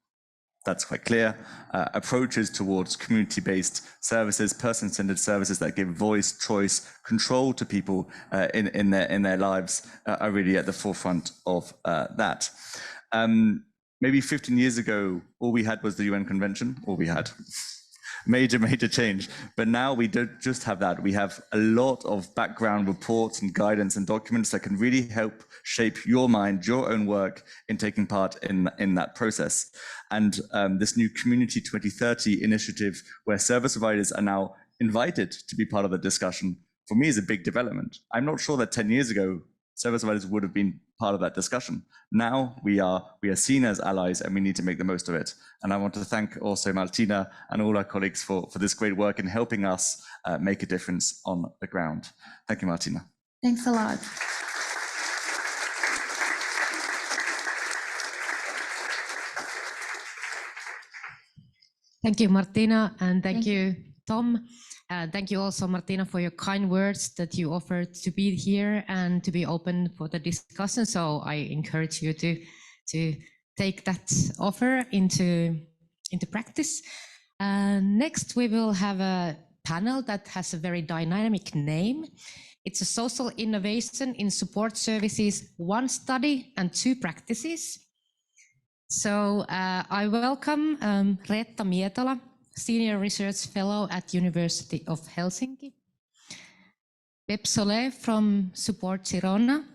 That's quite clear. Approaches towards community-based services, person-centered services that give voice, choice, control to people in their lives are really at the forefront of that. Maybe 15 years ago, all we had was the UN Convention, all we had. Major change. But now we don't just have that. We have a lot of background reports and guidance and documents that can really help shape your mind, your own work in taking part in that process. And this new Community 2030 initiative, where service providers are now invited to be part of the discussion, for me is a big development. I'm not sure that 10 years ago, service providers would have been part of that discussion. Now we are seen as allies, and we need to make the most of it. And I want to thank also Martyna and all our colleagues for this great work in helping us make a difference on the ground. Thank you, Martyna. Thanks a lot. Thank you, Martyna, and thank you, Tom. Thank you also, Martyna, for your kind words that you offered to be here and to be open for the discussion. So I encourage you to take that offer into practice. Next, we will have a panel that has a very dynamic name. It's a social innovation in support services, 1 study and 2 practices. So I welcome Reetta Mietola, Senior Research Fellow at University of Helsinki. Solé from Support Girona.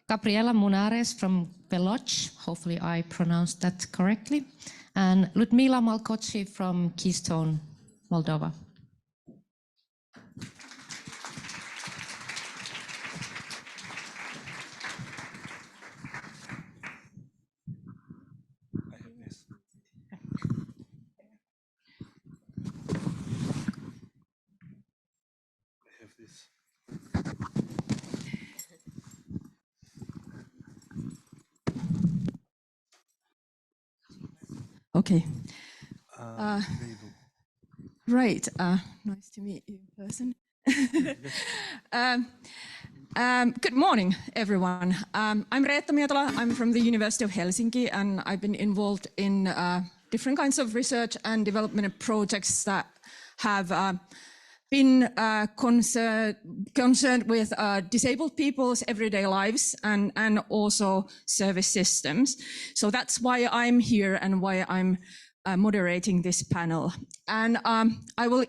Gabriela Munares from Kveloce, hopefully I pronounced that correctly. And Ludmila Malcoci from Keystone, Moldova. Okay. Right. Nice to meet you in person. Good morning, everyone. I'm Reetta Mietola. I'm from the University of Helsinki, and I've been involved in different kinds of research and development projects that have been concerned with disabled people's everyday lives and also service systems. So that's why I'm here and why I'm moderating this panel. And I will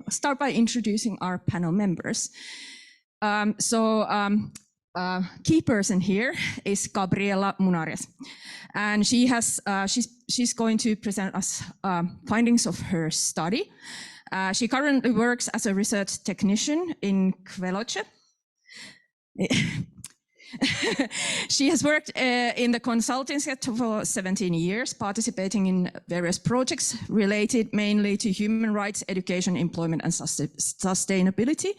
start by introducing our panel members. Key person here is Gabriela Munares, and she's going to present us findings of her study. She currently works as a research technician in Kveloce. She has worked in the consulting sector for 17 years, participating in various projects related mainly to human rights, education, employment, and sustainability,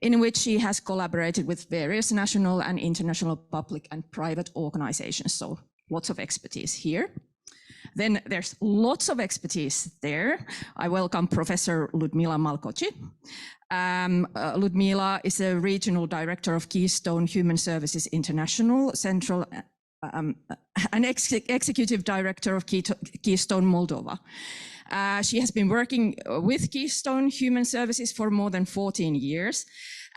in which she has collaborated with various national and international public and private organizations. So lots of expertise here. Then there's lots of expertise there. I welcome Professor Ludmila Malcoci. Ludmila is a regional director of Keystone Human Services International, central, an executive director of Keystone Moldova. She has been working with Keystone Human Services for more than 14 years.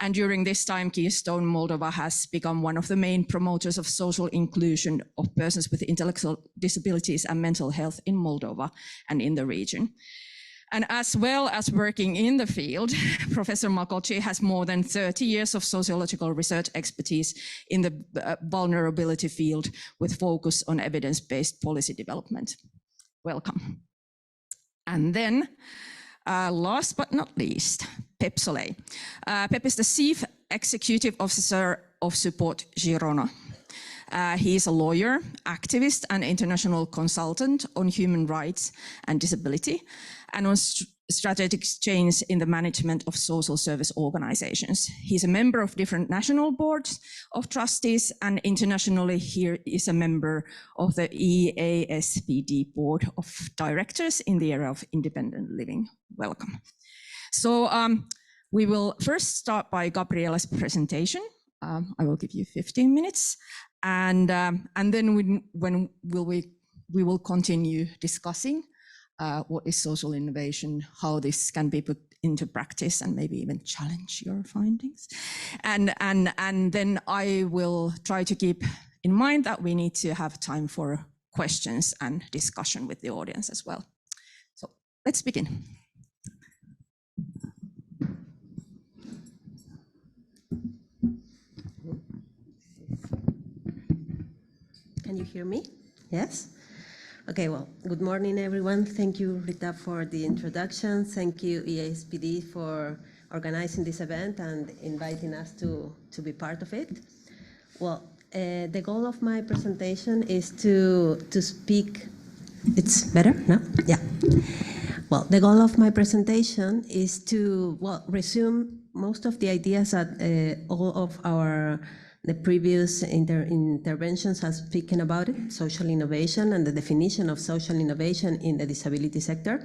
And during this time, Keystone Moldova has become one of the main promoters of social inclusion of persons with intellectual disabilities and mental health in Moldova and in the region. And as well as working in the field, Professor Malcoci has more than 30 years of sociological research expertise in the vulnerability field with focus on evidence-based policy development. Welcome. And then, last but not least, Pep Solé. Pep is the Chief Executive Officer of Support Girona. He is a lawyer, activist, and international consultant on human rights and disability, and on strategic change in the management of social service organizations. He's a member of different national boards of trustees, and internationally he is a member of the EASPD board of directors in the area of independent living. Welcome. So we will first start by Gabriela's presentation. I will give you 15 minutes, and then we will continue discussing what is social innovation, how this can be put into practice, and maybe even challenge your findings. And then I will try to keep in mind that we need to have time for questions and discussion with the audience as well. So let's begin. Can you hear me? Yes? Okay, well, good morning, everyone. Thank you, Reetta, for the introduction. Thank you, EASPD, for organizing this event and inviting us to be part of it. Well, the goal of my presentation is to speak. It's better? No? Yeah. Well, the goal of my presentation is to, resume most of the ideas that all of the previous interventions have spoken about it, social innovation and the definition of social innovation in the disability sector.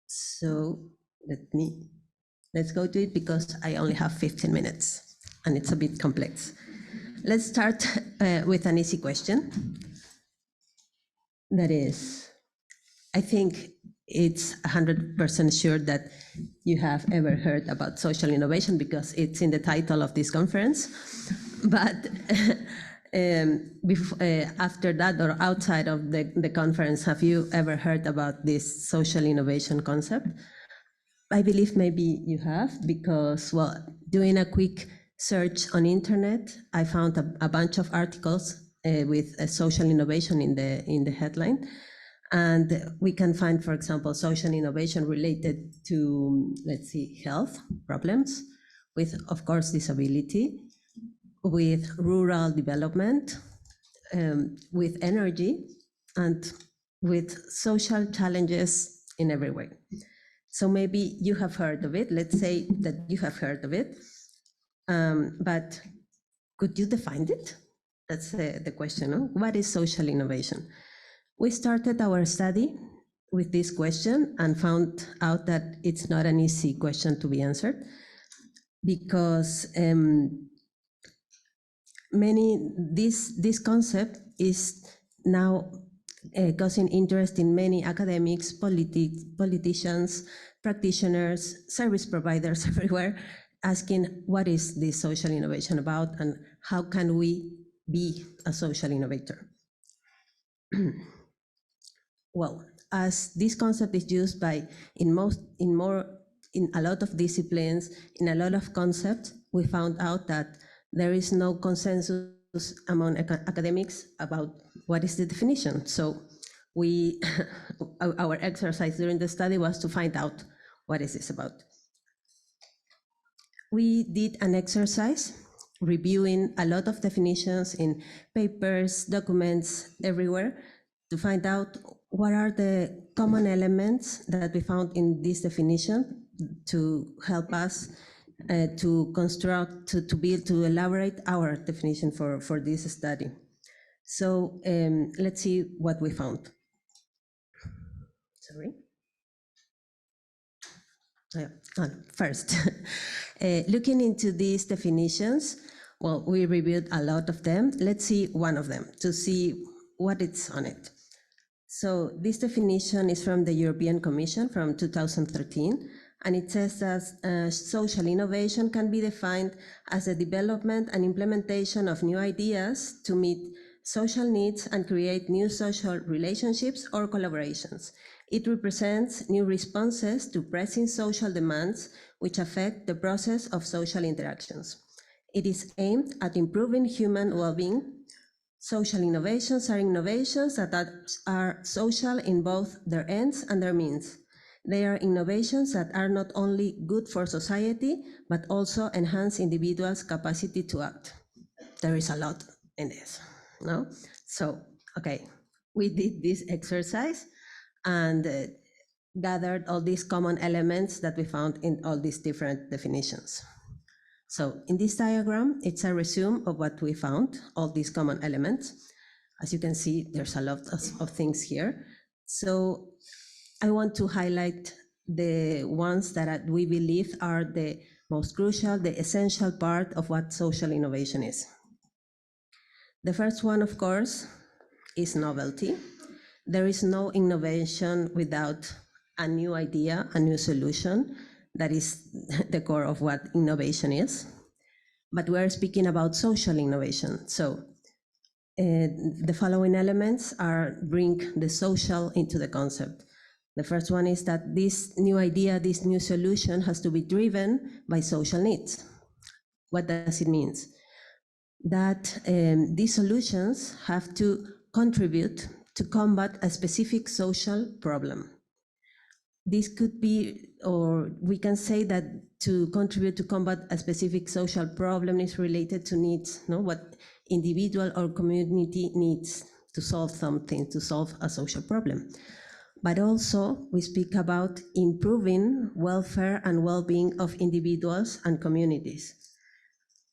So let's go to it because I only have 15 minutes and it's a bit complex. Let's start with an easy question. That is, I think it's 100% sure that you have ever heard about social innovation because it's in the title of this conference. But after that or outside of the conference, have you ever heard about this social innovation concept? I believe maybe you have because, doing a quick search on internet, I found a bunch of articles with social innovation in the headline. And we can find, for example, social innovation related to, let's see, health problems, with, of course, disability, with rural development, with energy, and with social challenges in every way. So maybe you have heard of it. Let's say that you have heard of it, but could you define it? That's the question, no? What is social innovation? We started our study with this question and found out that it's not an easy question to be answered because this concept is now causing interest in many academics, politicians, practitioners, service providers everywhere, asking what is this social innovation about and how can we be a social innovator? Well, as this concept is used in a lot of disciplines, in a lot of concepts, we found out that there is no consensus among academics about what is the definition. So our exercise during the study was to find out what is this about. We did an exercise reviewing a lot of definitions in papers, documents, everywhere, to find out what are the common elements that we found in this definition to help us to construct, to elaborate our definition for this study. So let's see what we found. sorry. First, looking into these definitions, well, we reviewed a lot of them. Let's see one of them to see what it's on it. So this definition is from the European Commission from 2013, and it says that social innovation can be defined as the development and implementation of new ideas to meet social needs and create new social relationships or collaborations. It represents new responses to pressing social demands which affect the process of social interactions. It is aimed at improving human well-being. Social innovations are innovations that are social in both their ends and their means. They are innovations that are not only good for society, but also enhance individuals' capacity to act. There is a lot in this, no? So, okay, we did this exercise and gathered all these common elements that we found in all these different definitions. So in this diagram, it's a resume of what we found, all these common elements. As you can see, there's a lot of things here. So I want to highlight the ones that we believe are the most crucial, the essential part of what social innovation is. The first one, of course, is novelty. There is no innovation without a new idea, a new solution. That is the core of what innovation is. But we're speaking about social innovation. So the following elements bring the social into the concept. The first one is that this new idea, this new solution has to be driven by social needs. What does it mean? That these solutions have to contribute to combat a specific social problem. This could be, or we can say that to contribute to combat a specific social problem is related to needs, no? What individual or community needs to solve something, to solve a social problem. But also we speak about improving welfare and well-being of individuals and communities.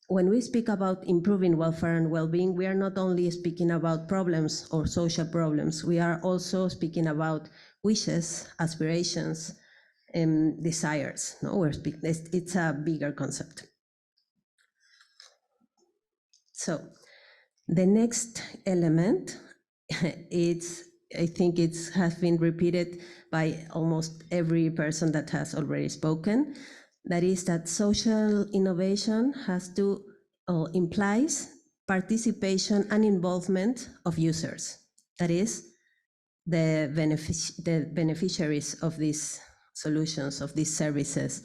When we speak about improving welfare and well-being, we are not only speaking about problems or social problems, we are also speaking about wishes, aspirations, desires. No, it's a bigger concept. So the next element, I think it has been repeated by almost every person that has already spoken. That is that social innovation implies participation and involvement of users. That is, the beneficiaries of these solutions, of these services.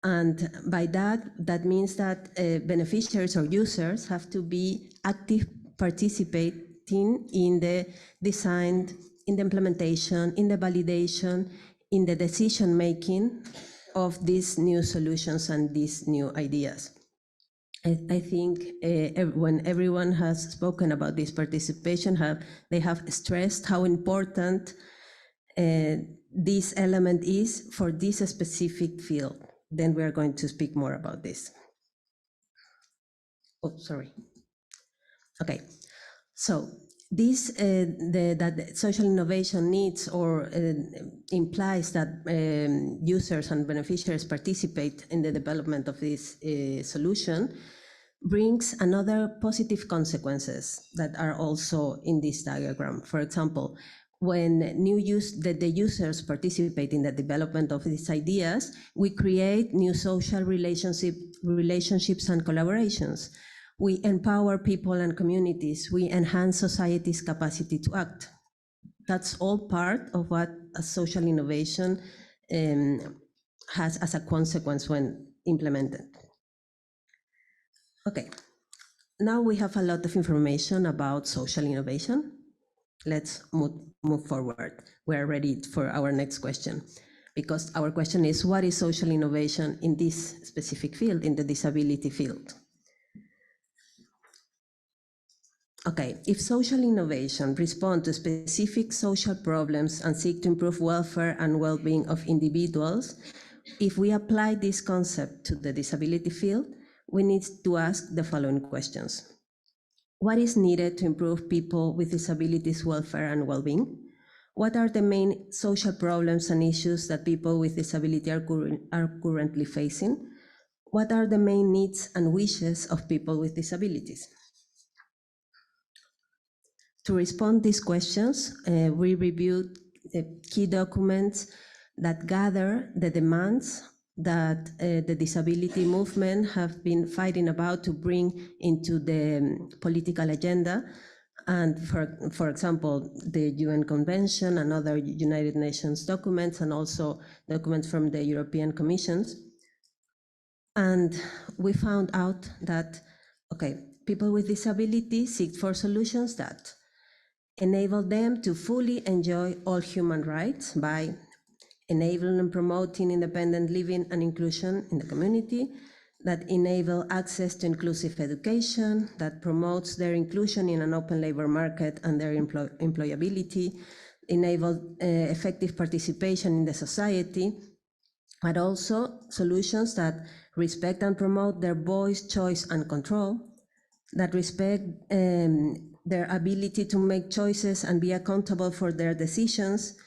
And by that means that beneficiaries or users have to be active participating in the design, in the implementation, in the validation, in the decision-making of these new solutions and these new ideas. I think when everyone has spoken about this participation, they have stressed how important this element is for this specific field. Then we are going to speak more about this. Oh, sorry. Okay, so this that social innovation needs or implies that users and beneficiaries participate in the development of this solution brings another positive consequences that are also in this diagram. For example, when the users participate in the development of these ideas, we create new social relationships and collaborations. We empower people and communities. We enhance society's capacity to act. That's all part of what a social innovation has as a consequence when implemented. Okay, now we have a lot of information about social innovation. Let's move forward. We're ready for our next question, because our question is, what is social innovation in this specific field, in the disability field? Okay, if social innovation responds to specific social problems and seek to improve welfare and well-being of individuals, if we apply this concept to the disability field, we need to ask the following questions. What is needed to improve people with disabilities' welfare and well-being? What are the main social problems and issues that people with disability are currently facing? What are the main needs and wishes of people with disabilities? To respond to these questions, we reviewed the key documents that gather the demands that the disability movement have been fighting about to bring into the political agenda. And for example, the UN Convention and other United Nations documents, and also documents from the European Commissions. And we found out that, okay, people with disabilities seek for solutions that enable them to fully enjoy all human rights by enabling and promoting independent living and inclusion in the community, that enable access to inclusive education, that promotes their inclusion in an open labor market and their employability, enable effective participation in the society, but also solutions that respect and promote their voice, choice, and control, that respect their ability to make choices and be accountable for their decisions,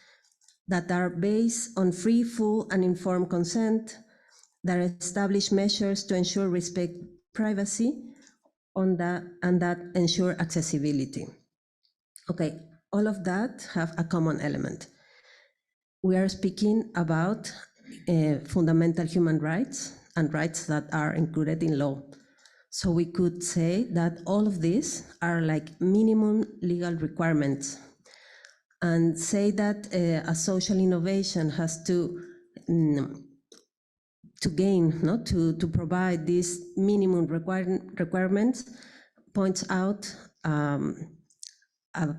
that are based on free, full, and informed consent, that establish measures to ensure respect privacy, and that ensure accessibility. Okay, all of that have a common element. We are speaking about fundamental human rights and rights that are included in law. So we could say that all of these are like minimum legal requirements, and say that a social innovation has to gain, to provide these minimum requirements, points out a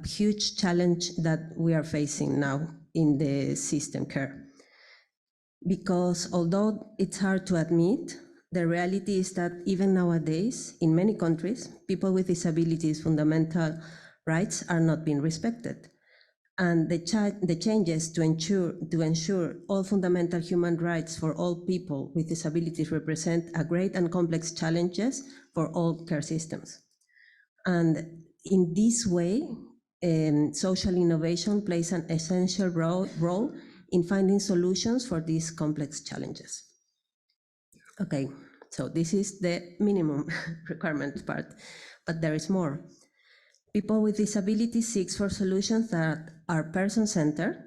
huge challenge that we are facing now in the system care. Because although it's hard to admit, the reality is that even nowadays, in many countries, people with disabilities' fundamental rights are not being respected. And the changes to ensure all fundamental human rights for all people with disabilities represent a great and complex challenges for all care systems. And in this way, social innovation plays an essential role in finding solutions for these complex challenges. Okay, so this is the minimum requirement part, but there is more. People with disabilities seek for solutions that are person-centered.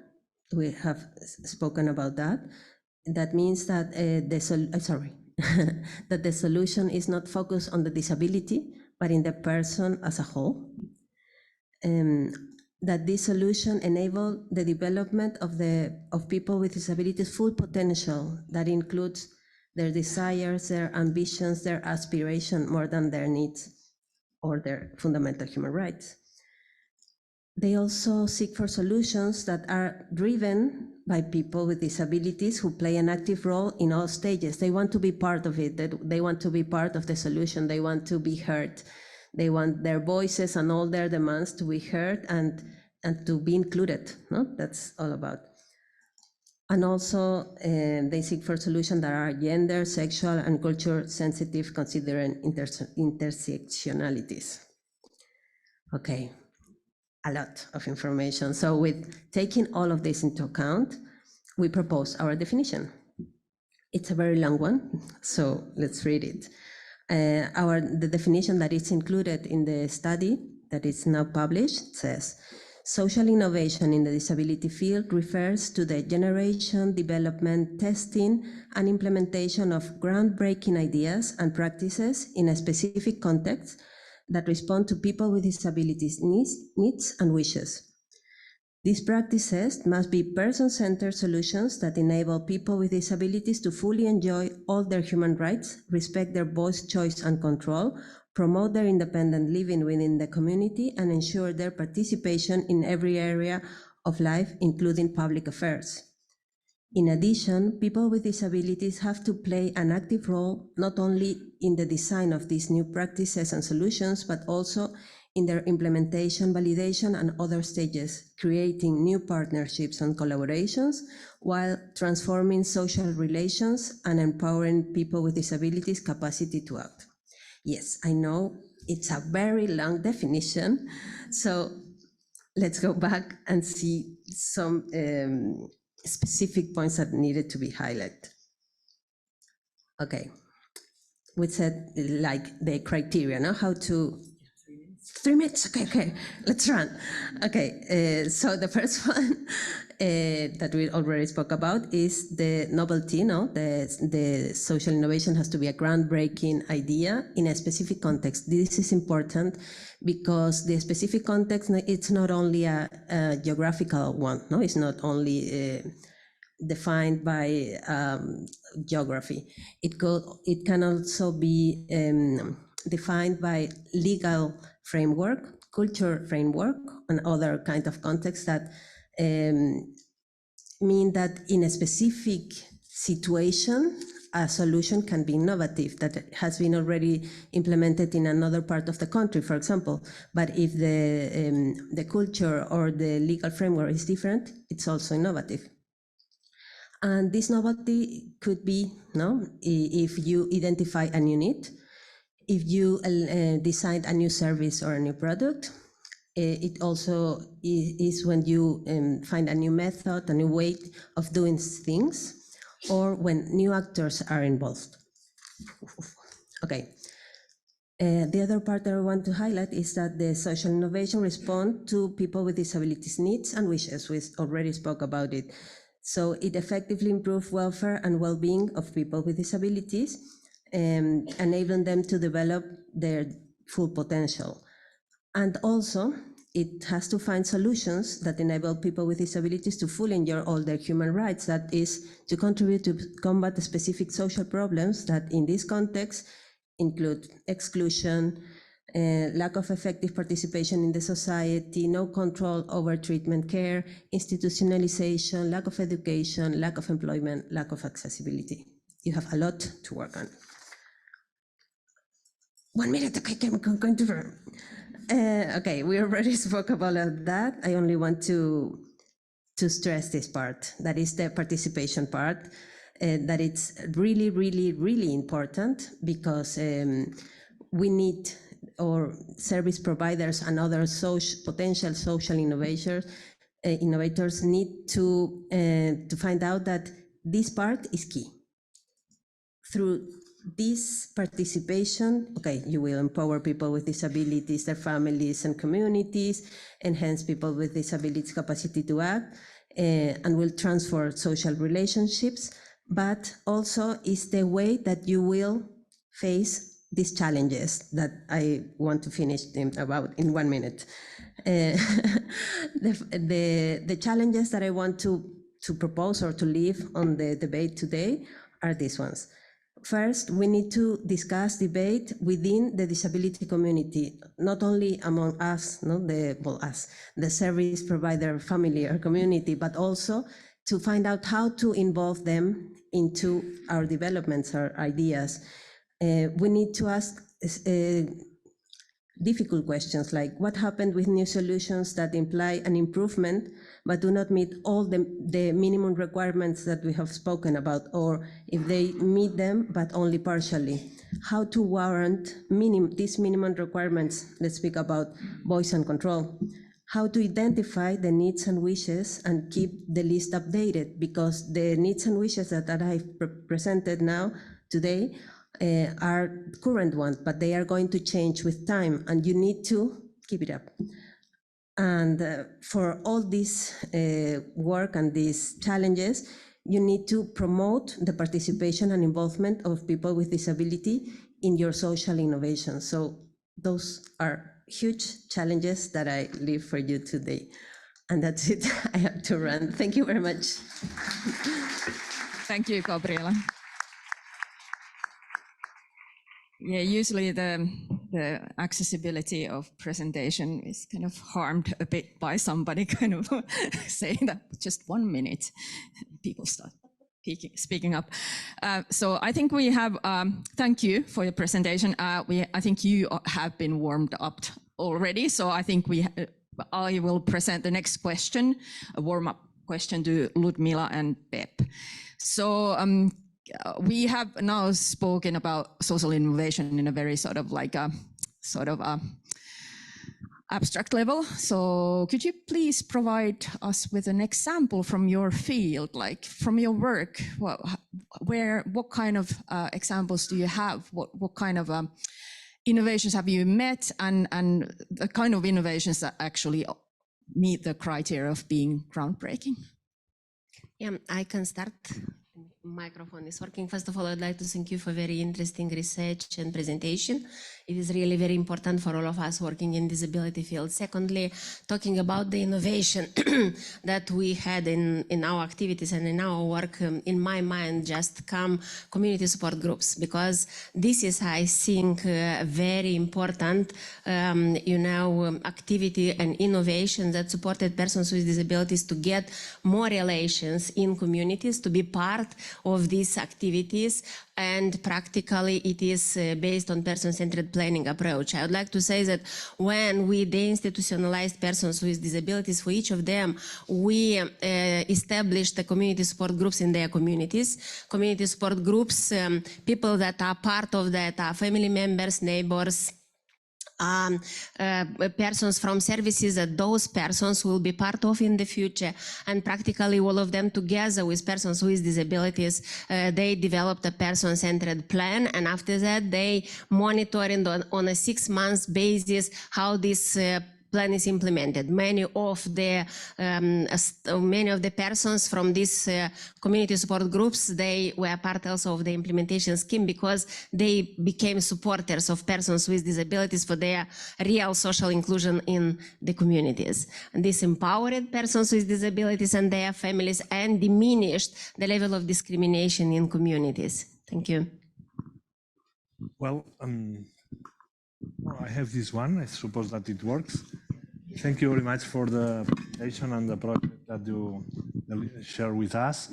We have spoken about that. That means that that the solution is not focused on the disability, but in the person as a whole. That this solution enable the development of people with disabilities' full potential, that includes their desires, their ambitions, their aspirations, more than their needs or their fundamental human rights. They also seek for solutions that are driven by people with disabilities who play an active role in all stages. They want to be part of it. They want to be part of the solution. They want to be heard. They want their voices and all their demands to be heard and to be included. No? That's all about. And also they seek for solutions that are gender, sexual, and culture sensitive, considering intersectionalities. Okay, a lot of information. So with taking all of this into account, we propose our definition. It's a very long one, so let's read it. The definition that is included in the study that is now published says, social innovation in the disability field refers to the generation, development, testing, and implementation of groundbreaking ideas and practices in a specific context that respond to people with disabilities' needs and wishes. These practices must be person-centered solutions that enable people with disabilities to fully enjoy all their human rights, respect their voice, choice, and control, promote their independent living within the community, and ensure their participation in every area of life, including public affairs. In addition, people with disabilities have to play an active role not only in the design of these new practices and solutions, but also in their implementation, validation, and other stages, creating new partnerships and collaborations while transforming social relations and empowering people with disabilities' capacity to act. Yes, I know it's a very long definition, so let's go back and see some specific points that needed to be highlighted. Okay, we said like the criteria, no? How to, 3 minutes, okay, let's run. Okay, so the first one that we already spoke about is the novelty, no? The social innovation has to be a groundbreaking idea in a specific context. This is important because the specific context, it's not only a geographical one, no? It's not only defined by geography. It can also be defined by legal framework, culture framework, and other kind of contexts that mean that in a specific situation, a solution can be innovative, that has been already implemented in another part of the country, for example. But if the culture or the legal framework is different, it's also innovative. And this novelty could be, no, if you identify a new need, if you design a new service or a new product. It also is when you find a new method, a new way of doing things, or when new actors are involved. Okay. The other part that I want to highlight is that the social innovation responds to people with disabilities needs and wishes. We already spoke about it. So it effectively improves welfare and well-being of people with disabilities, enabling them to develop their full potential. And also, it has to find solutions that enable people with disabilities to fully enjoy all their human rights, that is, to contribute to combat the specific social problems that in this context include exclusion, lack of effective participation in the society, no control over treatment care, institutionalization, lack of education, lack of employment, lack of accessibility. You have a lot to work on. 1 minute, okay, I'm going to... okay, we already spoke about that. I only want to stress this part, that is the participation part, that it's really, really, really important because we need, or service providers and other potential social innovators need to find out that this part is key. Through this participation, okay, you will empower people with disabilities, their families and communities, enhance people with disabilities' capacity to act, and will transform social relationships, but also is the way that you will face these challenges that I want to finish in 1 minute. The challenges that I want to propose or to leave on the debate today are these ones. First, we need to discuss, debate within the disability community, not only among us, the service provider family or community, but also to find out how to involve them into our developments, our ideas. We need to ask difficult questions like what happened with new solutions that imply an improvement but do not meet all the minimum requirements that we have spoken about, or if they meet them but only partially. How to warrant these minimum requirements. Let's speak about voice and control. How to identify the needs and wishes and keep the list updated, because the needs and wishes that I presented now today are current ones, but they are going to change with time, and you need to keep it up. And for all this work and these challenges, you need to promote the participation and involvement of people with disability in your social innovation. So those are huge challenges that I leave for you today. And that's it. I have to run. Thank you very much. Thank you, Gabriela. Yeah, usually the accessibility of presentation is kind of harmed a bit by somebody kind of saying that just 1 minute, people start speaking up. So I think we have, thank you for your presentation. I think you have been warmed up already. So I think I will present the next question, a warm-up question to Ludmila and Pep. So we have now spoken about social innovation in a very abstract level. So could you please provide us with an example from your field, like from your work? What kind of examples do you have? What kind of innovations have you met, and the kind of innovations that actually meet the criteria of being groundbreaking? Yeah, I can start. Microphone is working. First of all, I'd like to thank you for very interesting research and presentation. It is really very important for all of us working in disability field. Secondly, talking about the innovation that we had in our activities and in our work, in my mind just come community support groups, because this is, I think, very important, activity and innovation that supported persons with disabilities to get more relations in communities, to be part of these activities, and practically it is based on person-centered planning approach. I would like to say that when we deinstitutionalized persons with disabilities, for each of them, we established the community support groups in their communities. Community support groups, people that are part of that are family members, neighbors, persons from services that those persons will be part of in the future, and practically all of them together with persons with disabilities, they developed a person-centered plan, and after that they monitored on a 6-month basis how this plan is implemented. Many of the persons from these community support groups, they were part also of the implementation scheme, because they became supporters of persons with disabilities for their real social inclusion in the communities. And this empowered persons with disabilities and their families and diminished the level of discrimination in communities. Thank you. Well, I have this one. I suppose that it works. Thank you very much for the presentation and the project that you share with us.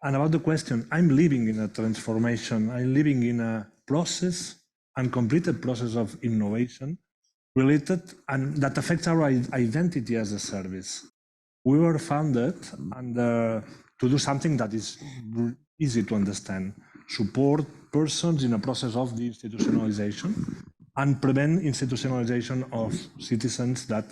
And about the question, I'm living in a transformation. I'm living in a process, uncompleted process of innovation related, and that affects our identity as a service. We were founded to do something that is easy to understand, support persons in a process of deinstitutionalization and prevent institutionalization of citizens that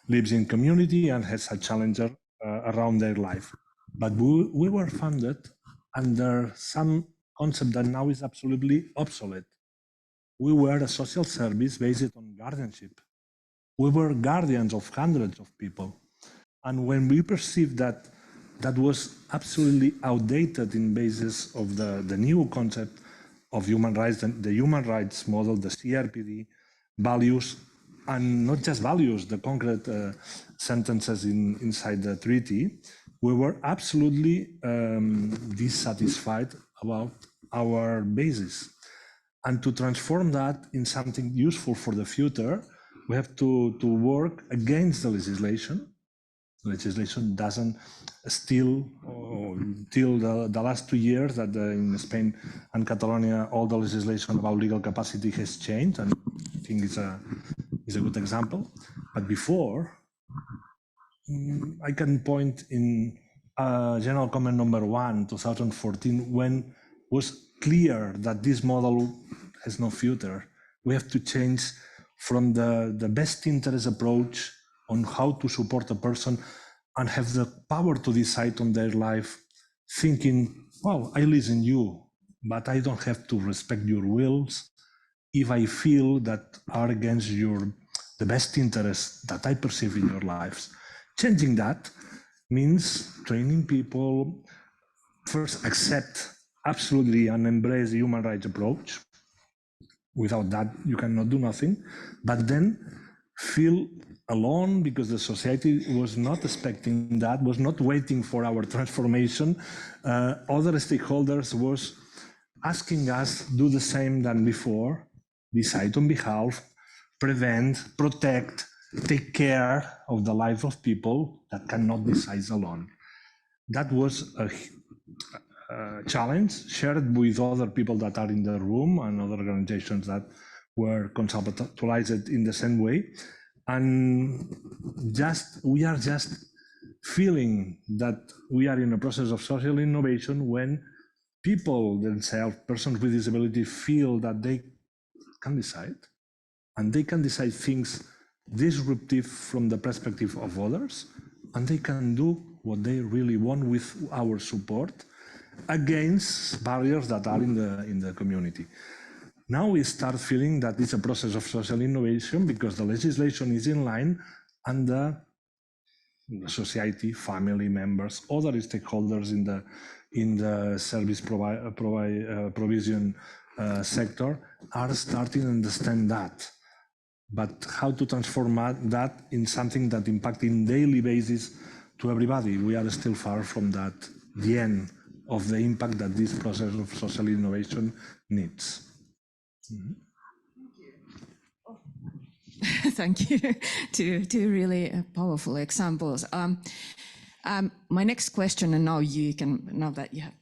lives in community and has a challenger around their life. But we were founded under some concept that now is absolutely obsolete. We were a social service based on guardianship. We were guardians of hundreds of people. And when we perceived that that was absolutely outdated in basis of the new concept of human rights, the human rights model, the CRPD, values, and not just values, the concrete sentences inside the treaty, we were absolutely dissatisfied about our basis. And to transform that in something useful for the future, we have to work against the legislation. Legislation doesn't still, till the last 2 years that in Spain and Catalonia, all the legislation about legal capacity has changed, and I think it's a good example. But before, I can point in General Comment number 1, 2014, when was clear that this model has no future. We have to change from the best interest approach on how to support a person and have the power to decide on their life, thinking, well, I listen you, but I don't have to respect your wills if I feel that are against the best interests that I perceive in your lives. Changing that means training people, first accept absolutely and embrace the human rights approach. Without that, you cannot do nothing, but then feel alone because the society was not expecting that, was not waiting for our transformation. Other stakeholders was asking us do the same than before, decide on behalf, prevent, protect, take care of the life of people that cannot decide alone. That was a challenge shared with other people that are in the room and other organizations that were conceptualized in the same way. And we are just feeling that we are in a process of social innovation when people themselves, persons with disability, feel that they can decide, and they can decide things disruptive from the perspective of others, and they can do what they really want with our support against barriers that are in the community. Now we start feeling that it's a process of social innovation because the legislation is in line and the society, family members, other stakeholders in the service provision sector are starting to understand that. But how to transform that in something that impacts in daily basis to everybody? We are still far from that, the end of the impact that this process of social innovation needs. Mm-hmm. Thank you. Two really powerful examples. My next question, and now that you have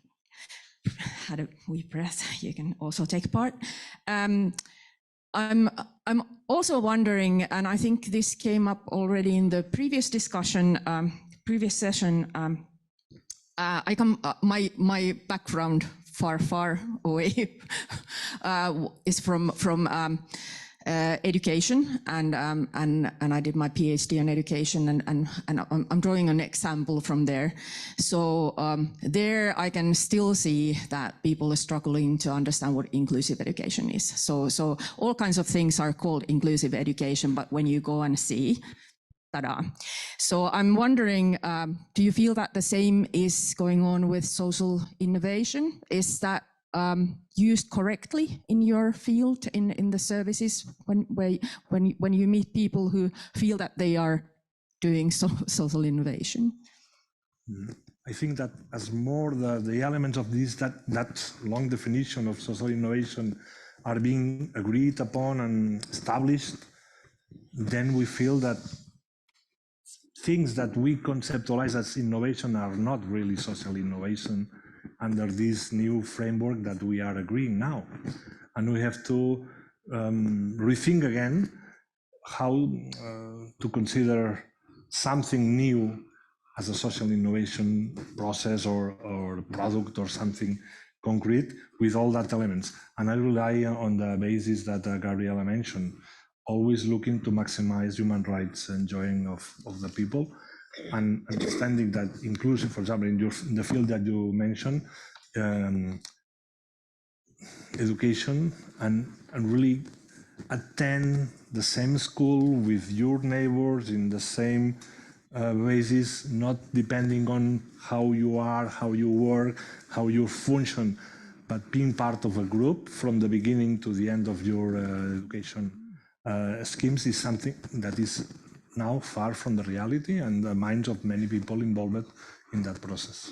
had a wee breath, you can also take part. I'm also wondering, and I think this came up already in the previous discussion, previous session. My background far away is from education, and I did my PhD in education, and I'm drawing an example from there. So there I can still see that people are struggling to understand what inclusive education is. So all kinds of things are called inclusive education, but when you go and see, ta-da. So I'm wondering, do you feel that the same is going on with social innovation? Is that used correctly in your field, in the services, when you meet people who feel that they are doing social innovation? I think that as more the elements of this, that long definition of social innovation are being agreed upon and established, then we feel that things that we conceptualize as innovation are not really social innovation under this new framework that we are agreeing now. And we have to rethink again how to consider something new as a social innovation process or product or something concrete with all that elements. And I rely on the basis that Gabriela mentioned, always looking to maximize human rights enjoying of the people, and understanding that inclusion, for example, in the field that you mentioned, education, and really attend the same school with your neighbors in the same basis, not depending on how you are, how you work, how you function, but being part of a group from the beginning to the end of your education schemes is something that is now far from the reality and the minds of many people involved in that process.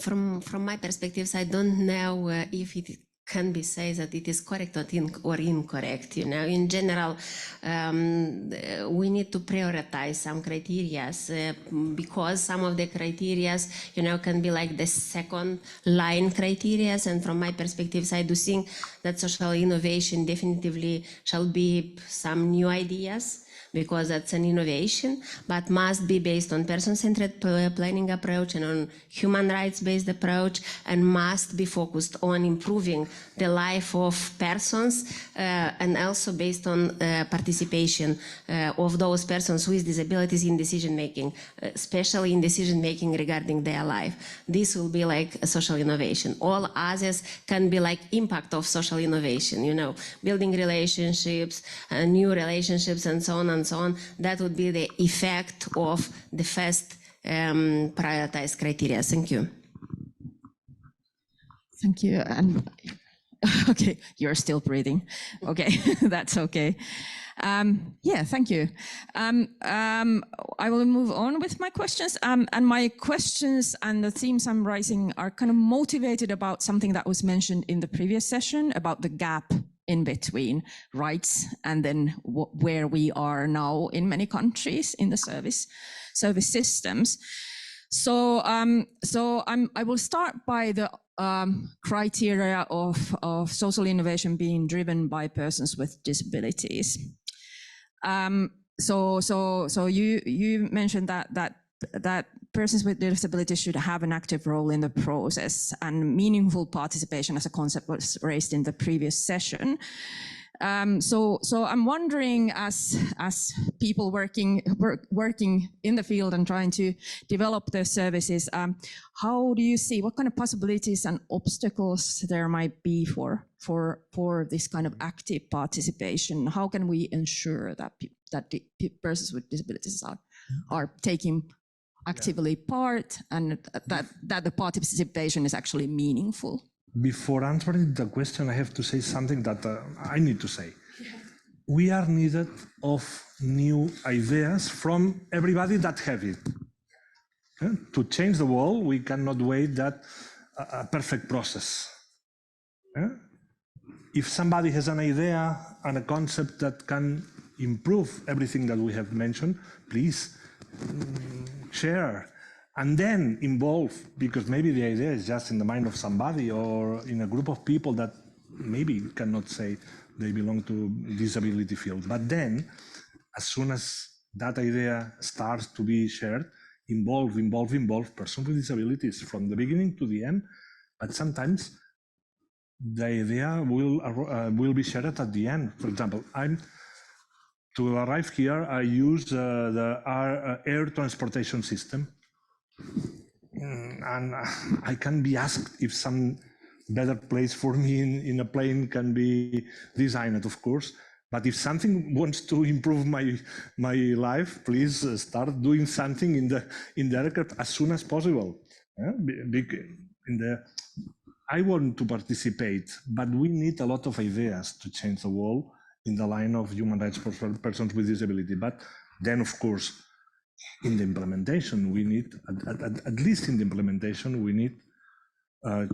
From my perspectives, I don't know if it can be said that it is correct or incorrect. You know, in general, we need to prioritize some criteria because some of the criteria, you know, can be like the second line criteria. And from my perspectives, I do think that social innovation definitively shall be some new ideas, because that's an innovation, but must be based on person-centered planning approach and on human rights-based approach, and must be focused on improving the life of persons, and also based on participation of those persons with disabilities in decision-making, especially in decision-making regarding their life. This will be like a social innovation. All others can be like impact of social innovation, you know, building relationships, new relationships, and so on and so on. That would be the effect of the first prioritized criteria. Thank you. Thank you. And okay, you're still breathing. Okay, that's okay. Yeah, thank you. I will move on with my questions. And my questions and the themes I'm raising are kind of motivated about something that was mentioned in the previous session about the gap in between rights and then where we are now in many countries in the service systems. So I will start by the criteria of social innovation being driven by persons with disabilities. So you mentioned that persons with disabilities should have an active role in the process, and meaningful participation as a concept was raised in the previous session. So I'm wondering, as people working in the field and trying to develop their services, how do you see what kind of possibilities and obstacles there might be for this kind of active participation? How can we ensure that the persons with disabilities are taking actively part, and that the participation is actually meaningful? Before answering the question, I have to say something that I need to say. We are needed of new ideas from everybody that have it. To change the world, we cannot wait that a perfect process. If somebody has an idea and a concept that can improve everything that we have mentioned, please share. And then involve, because maybe the idea is just in the mind of somebody or in a group of people that maybe cannot say they belong to disability field. But then, as soon as that idea starts to be shared, involve persons with disabilities from the beginning to the end. But sometimes the idea will be shared at the end. For example, to arrive here, I use the air transportation system. And I can be asked if some better place for me in a plane can be designed, of course. But if something wants to improve my life, please start doing something in the aircraft as soon as possible. I want to participate, but we need a lot of ideas to change the world in the line of human rights for persons with disability. But then, of course, in the implementation, we need, at least in the implementation, we need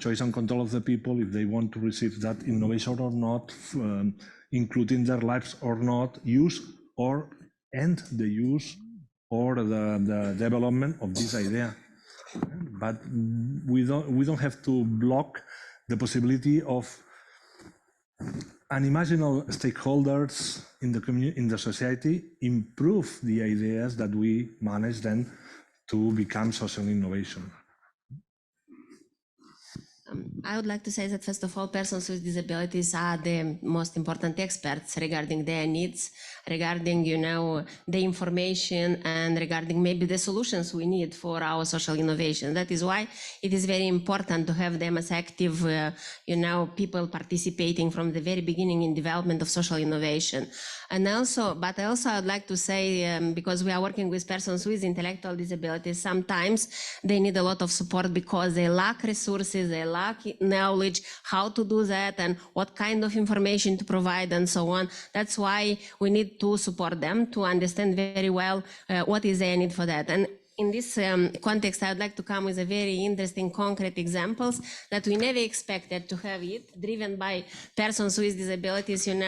choice and control of the people if they want to receive that innovation or not, include in their lives or not, use or end the use or the development of this idea. But we don't have to block the possibility of unimaginable stakeholders in the community, in the society, improve the ideas that we manage then to become social innovation. I would like to say that, first of all, persons with disabilities are the most important experts regarding their needs, regarding, the information, and regarding maybe the solutions we need for our social innovation. That is why it is very important to have them as active, people participating from the very beginning in development of social innovation. And also, I'd like to say, because we are working with persons with intellectual disabilities, sometimes they need a lot of support because they lack resources, they lack knowledge how to do that and what kind of information to provide and so on. That's why we need to support them to understand very well what is their need for that. And in this context, I would like to come with a very interesting concrete examples that we never expected to have it, driven by persons with disabilities, in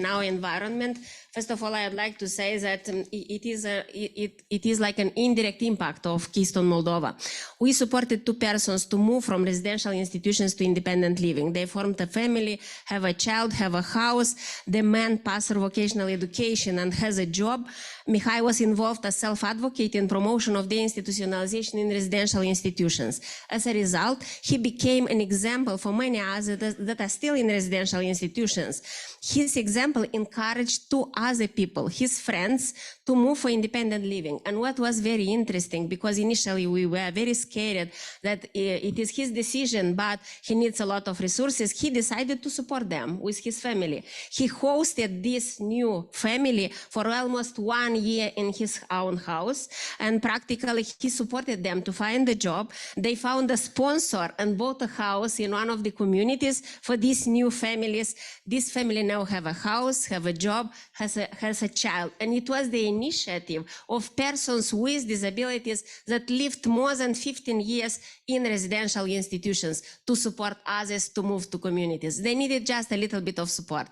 our environment. First of all, I would like to say that it is like an indirect impact of Keystone Moldova. We supported 2 persons to move from residential institutions to independent living. They formed a family, have a child, have a house. The man passed through vocational education and has a job. Mihai was involved as self-advocate in promotion of deinstitutionalization in residential institutions. As a result, he became an example for many others that are still in residential institutions. His example encouraged 2 other people, his friends, to move for independent living. And what was very interesting, because initially we were very scared that it is his decision, but he needs a lot of resources, he decided to support them with his family. He hosted this new family for almost 1 year in his own house, and practically he supported them to find a job. They found a sponsor and bought a house in one of the communities for these new families. This family now have a house, have a job, has a child. And it was the initiative of persons with disabilities that lived more than 15 years in residential institutions to support others to move to communities. They needed just a little bit of support.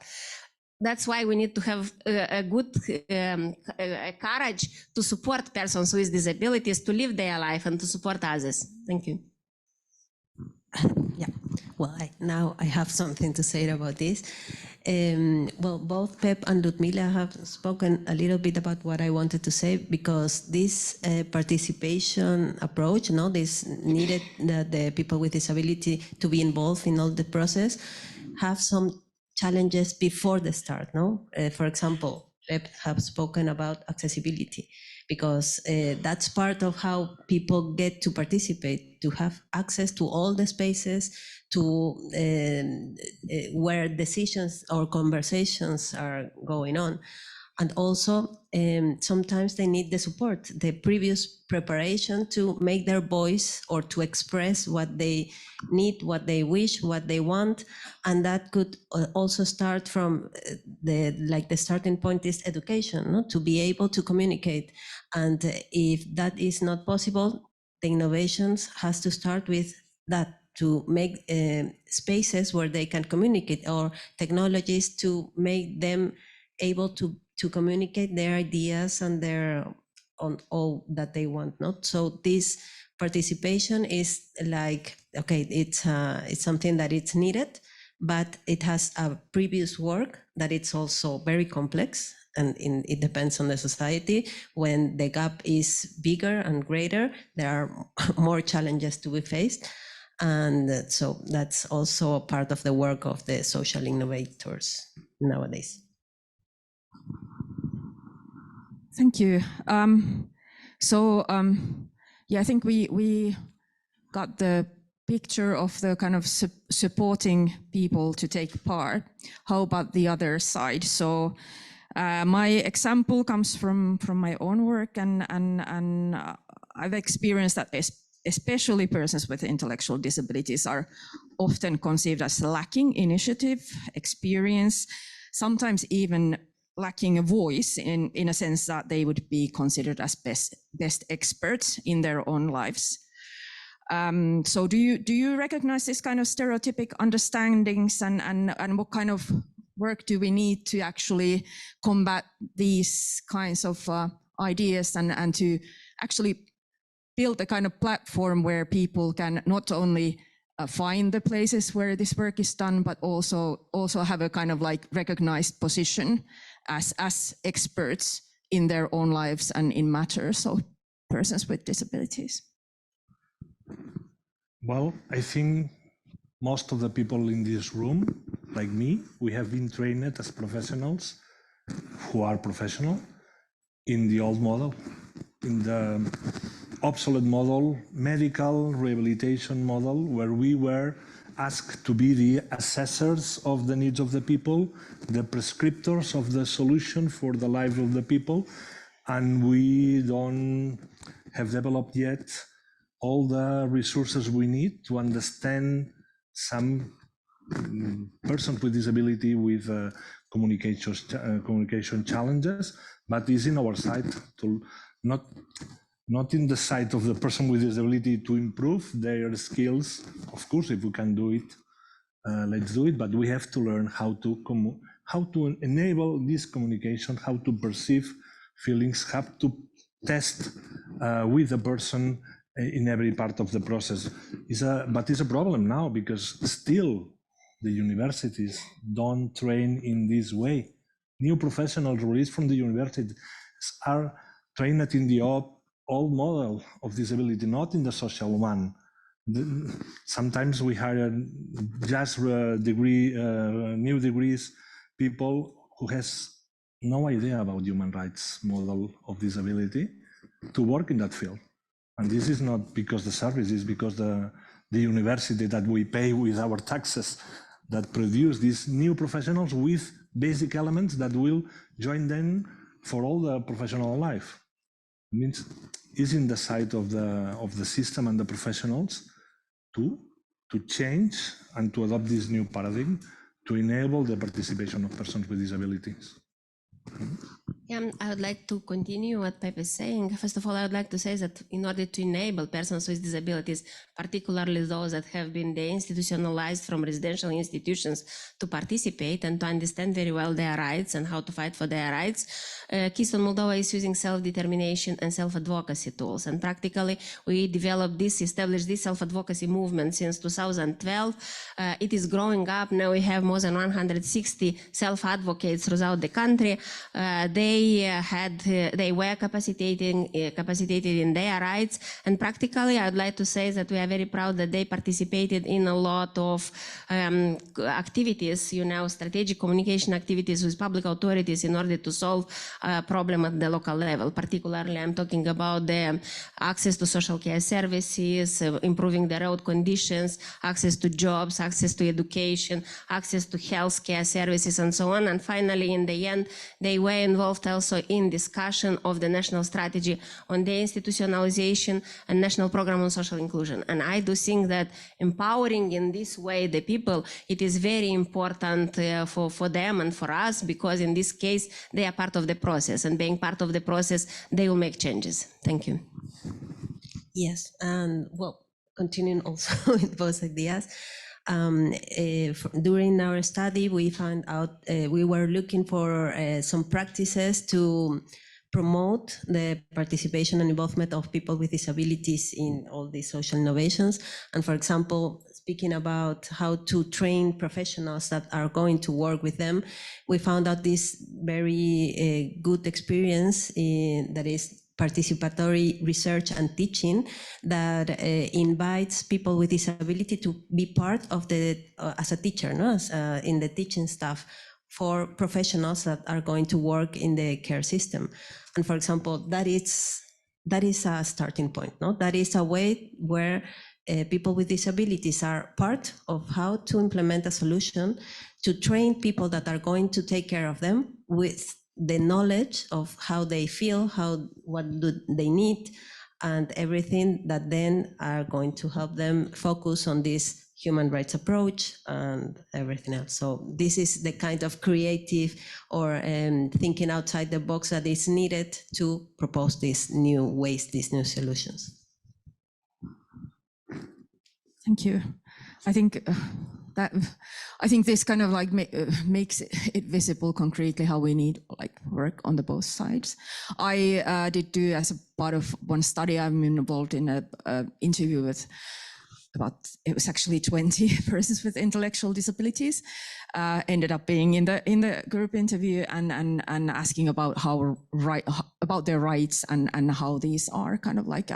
That's why we need to have a good courage to support persons with disabilities to live their life and to support others. Thank you. Yeah, well, now I have something to say about this. Well, both Pep and Ludmila have spoken a little bit about what I wanted to say, because this participation approach, this needed that the people with disability to be involved in all the process, have some challenges before the start, no? For example, Pep have spoken about accessibility, because that's part of how people get to participate, to have access to all the spaces, to where decisions or conversations are going on. And also, sometimes they need the support, the previous preparation to make their voice or to express what they need, what they wish, what they want. And that could also start from the starting point is education, no? To be able to communicate. And if that is not possible, the innovations has to start with that, to make spaces where they can communicate, or technologies to make them able to communicate their ideas and on all that they want. Not so this participation is like, okay, it's something that it's needed, but it has a previous work that it's also very complex, and it depends on the society. When the gap is bigger and greater, there are more challenges to be faced. And so that's also a part of the work of the social innovators nowadays. Thank you. Yeah, I think we got the picture of the kind of supporting people to take part. How about the other side? So my example comes from my own work, and I've experienced that especially persons with intellectual disabilities are often conceived as lacking initiative, experience, sometimes even lacking a voice in a sense that they would be considered as best experts in their own lives. So do you recognize this kind of stereotypic understandings, and what kind of work do we need to actually combat these kinds of ideas and to actually build a kind of platform where people can not only find the places where this work is done, but also have a kind of like recognized position as experts in their own lives and in matters of persons with disabilities? Well, I think most of the people in this room, like me, we have been trained as professionals who are professional in the old model, in the obsolete model, medical rehabilitation model, where we were asked to be the assessors of the needs of the people, the prescriptors of the solution for the lives of the people, and we don't have developed yet all the resources we need to understand some persons with disability with communication challenges, but it's in our side to not in the side of the person with disability to improve their skills. Of course, if we can do it, let's do it, but we have to learn how to enable this communication, how to perceive feelings, how to test with the person in every part of the process. But it's a problem now, because still the universities don't train in this way. New professionals released from the universities are trained in the old model of disability, not in the social one. Sometimes we hire just new degrees people who has no idea about human rights model of disability to work in that field. And this is not because the service, is because the university that we pay with our taxes that produce these new professionals with basic elements that will join them for all the professional life. It means is in the side of the system and the professionals to change and to adopt this new paradigm to enable the participation of persons with disabilities. Yeah, I would like to continue what Pepe is saying. First of all, I would like to say that in order to enable persons with disabilities, particularly those that have been deinstitutionalized from residential institutions, to participate and to understand very well their rights and how to fight for their rights, Keystone Moldova is using self-determination and self-advocacy tools. And practically, we established this self-advocacy movement since 2012. It is growing up. Now we have more than 160 self-advocates throughout the country. They they were capacitated in their rights, and practically I'd like to say that we are very proud that they participated in a lot of activities, strategic communication activities with public authorities in order to solve a problem at the local level. Particularly, I'm talking about the access to social care services, improving the road conditions, access to jobs, access to education, access to healthcare services, and so on. And finally, in the end, they were involved also in discussion of the national strategy on the institutionalization and national program on social inclusion. And I do think that empowering in this way the people, it is very important for them and for us, because in this case, they are part of the process, and being part of the process, they will make changes. Thank you. Yes, and well, continuing also with both ideas. During our study, we found out we were looking for some practices to promote the participation and involvement of people with disabilities in all these social innovations. And for example, speaking about how to train professionals that are going to work with them, we found out this very good experience that is participatory research and teaching that invites people with disability to be part of the, as a teacher, in the teaching staff for professionals that are going to work in the care system. And for example, that is a starting point, no? That is a way where people with disabilities are part of how to implement a solution to train people that are going to take care of them with the knowledge of how they feel, what do they need, and everything that then are going to help them focus on this human rights approach and everything else. So this is the kind of creative or thinking outside the box that is needed to propose these new ways, these new solutions. Thank you. I think this kind of like makes it visible concretely how we need like work on the both sides. I did do, as a part of one study, I'm involved in an interview with it was actually 20 persons with intellectual disabilities. Ended up being in the group interview and asking about about their rights and how these are kind of like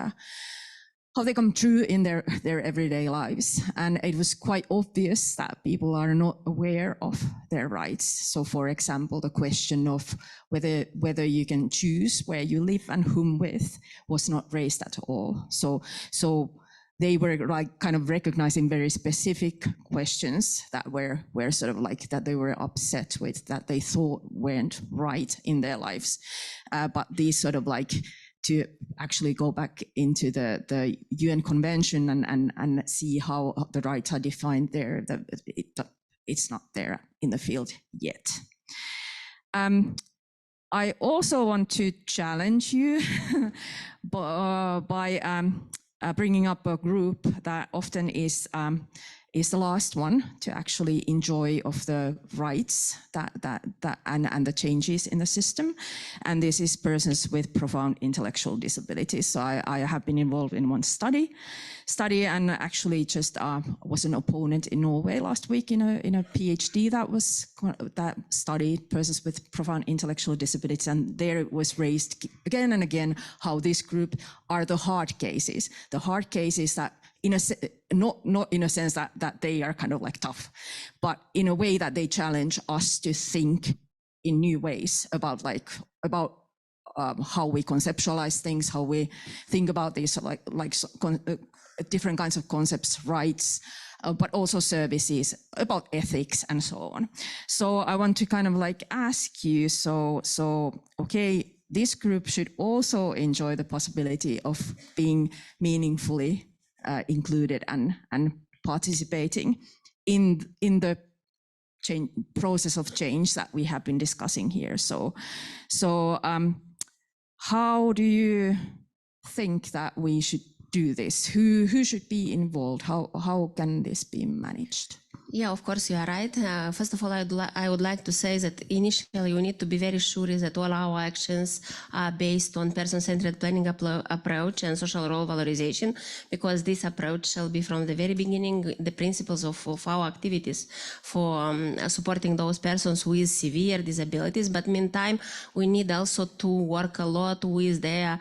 how they come true in their everyday lives. And it was quite obvious that people are not aware of their rights. So for example, the question of whether you can choose where you live and whom with was not raised at all. So they were like kind of recognizing very specific questions that were sort of like that they were upset with, that they thought weren't right in their lives. But these sort of like, to actually go back into the UN Convention and see how the rights are defined there, it's not there in the field yet. I also want to challenge you by bringing up a group that often is the last one to actually enjoy of the rights and the changes in the system. And this is persons with profound intellectual disabilities. So I have been involved in one study and actually just was an opponent in Norway last week in a PhD that studied persons with profound intellectual disabilities. And there it was raised again and again how this group are the hard cases that not in a sense that they are kind of like tough, but in a way that they challenge us to think in new ways about how we conceptualize things, how we think about these different kinds of concepts, rights, but also services, about ethics and so on. So I want to kind of like ask you, okay, this group should also enjoy the possibility of being meaningfully included and participating in the process of change that we have been discussing here. So how do you think that we should do this? Who should be involved? How can this be managed? Yeah, of course, you are right. First of all, I would like to say that initially we need to be very sure that all our actions are based on person-centered planning approach and social role valorization, because this approach shall be from the very beginning the principles of our activities for supporting those persons with severe disabilities. But meantime, we need also to work a lot with their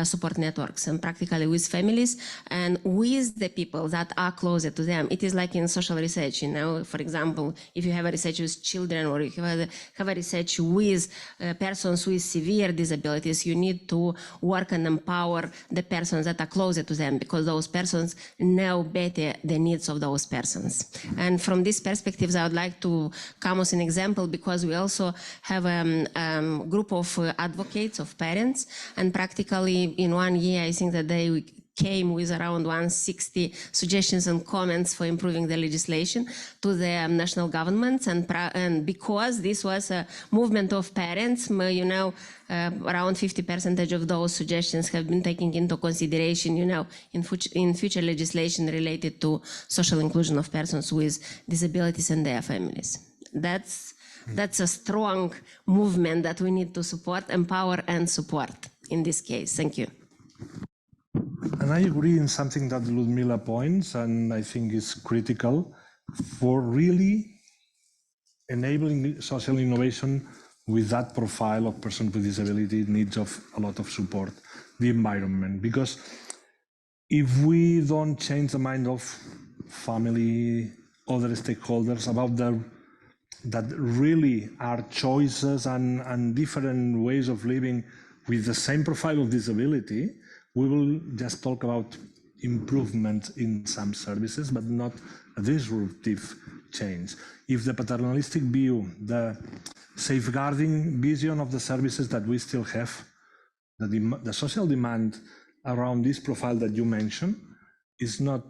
support networks and practically with families and with the people that are closer to them. It is like in social research, you know, for example, if you have a research with children or you have a research with persons with severe disabilities, you need to work and empower the persons that are closer to them, because those persons know better the needs of those persons. And from this perspective, I would like to come as an example, because we also have a group of advocates of parents, and practically in 1 year, I think that they came with around 160 suggestions and comments for improving the legislation to the national governments. And because this was a movement of parents, you know, around 50% of those suggestions have been taken into consideration, you know, in future legislation related to social inclusion of persons with disabilities and their families. That's a strong movement that we need to support, empower, and support in this case. Thank you. And I agree in something that Ludmila points, and I think is critical for really enabling social innovation with that profile of person with disability needs of a lot of support, the environment. Because if we don't change the mind of family, other stakeholders about that really are choices and different ways of living with the same profile of disability, we will just talk about improvement in some services, but not a disruptive change. If the paternalistic view, the safeguarding vision of the services that we still have, the social demand around this profile that you mentioned is not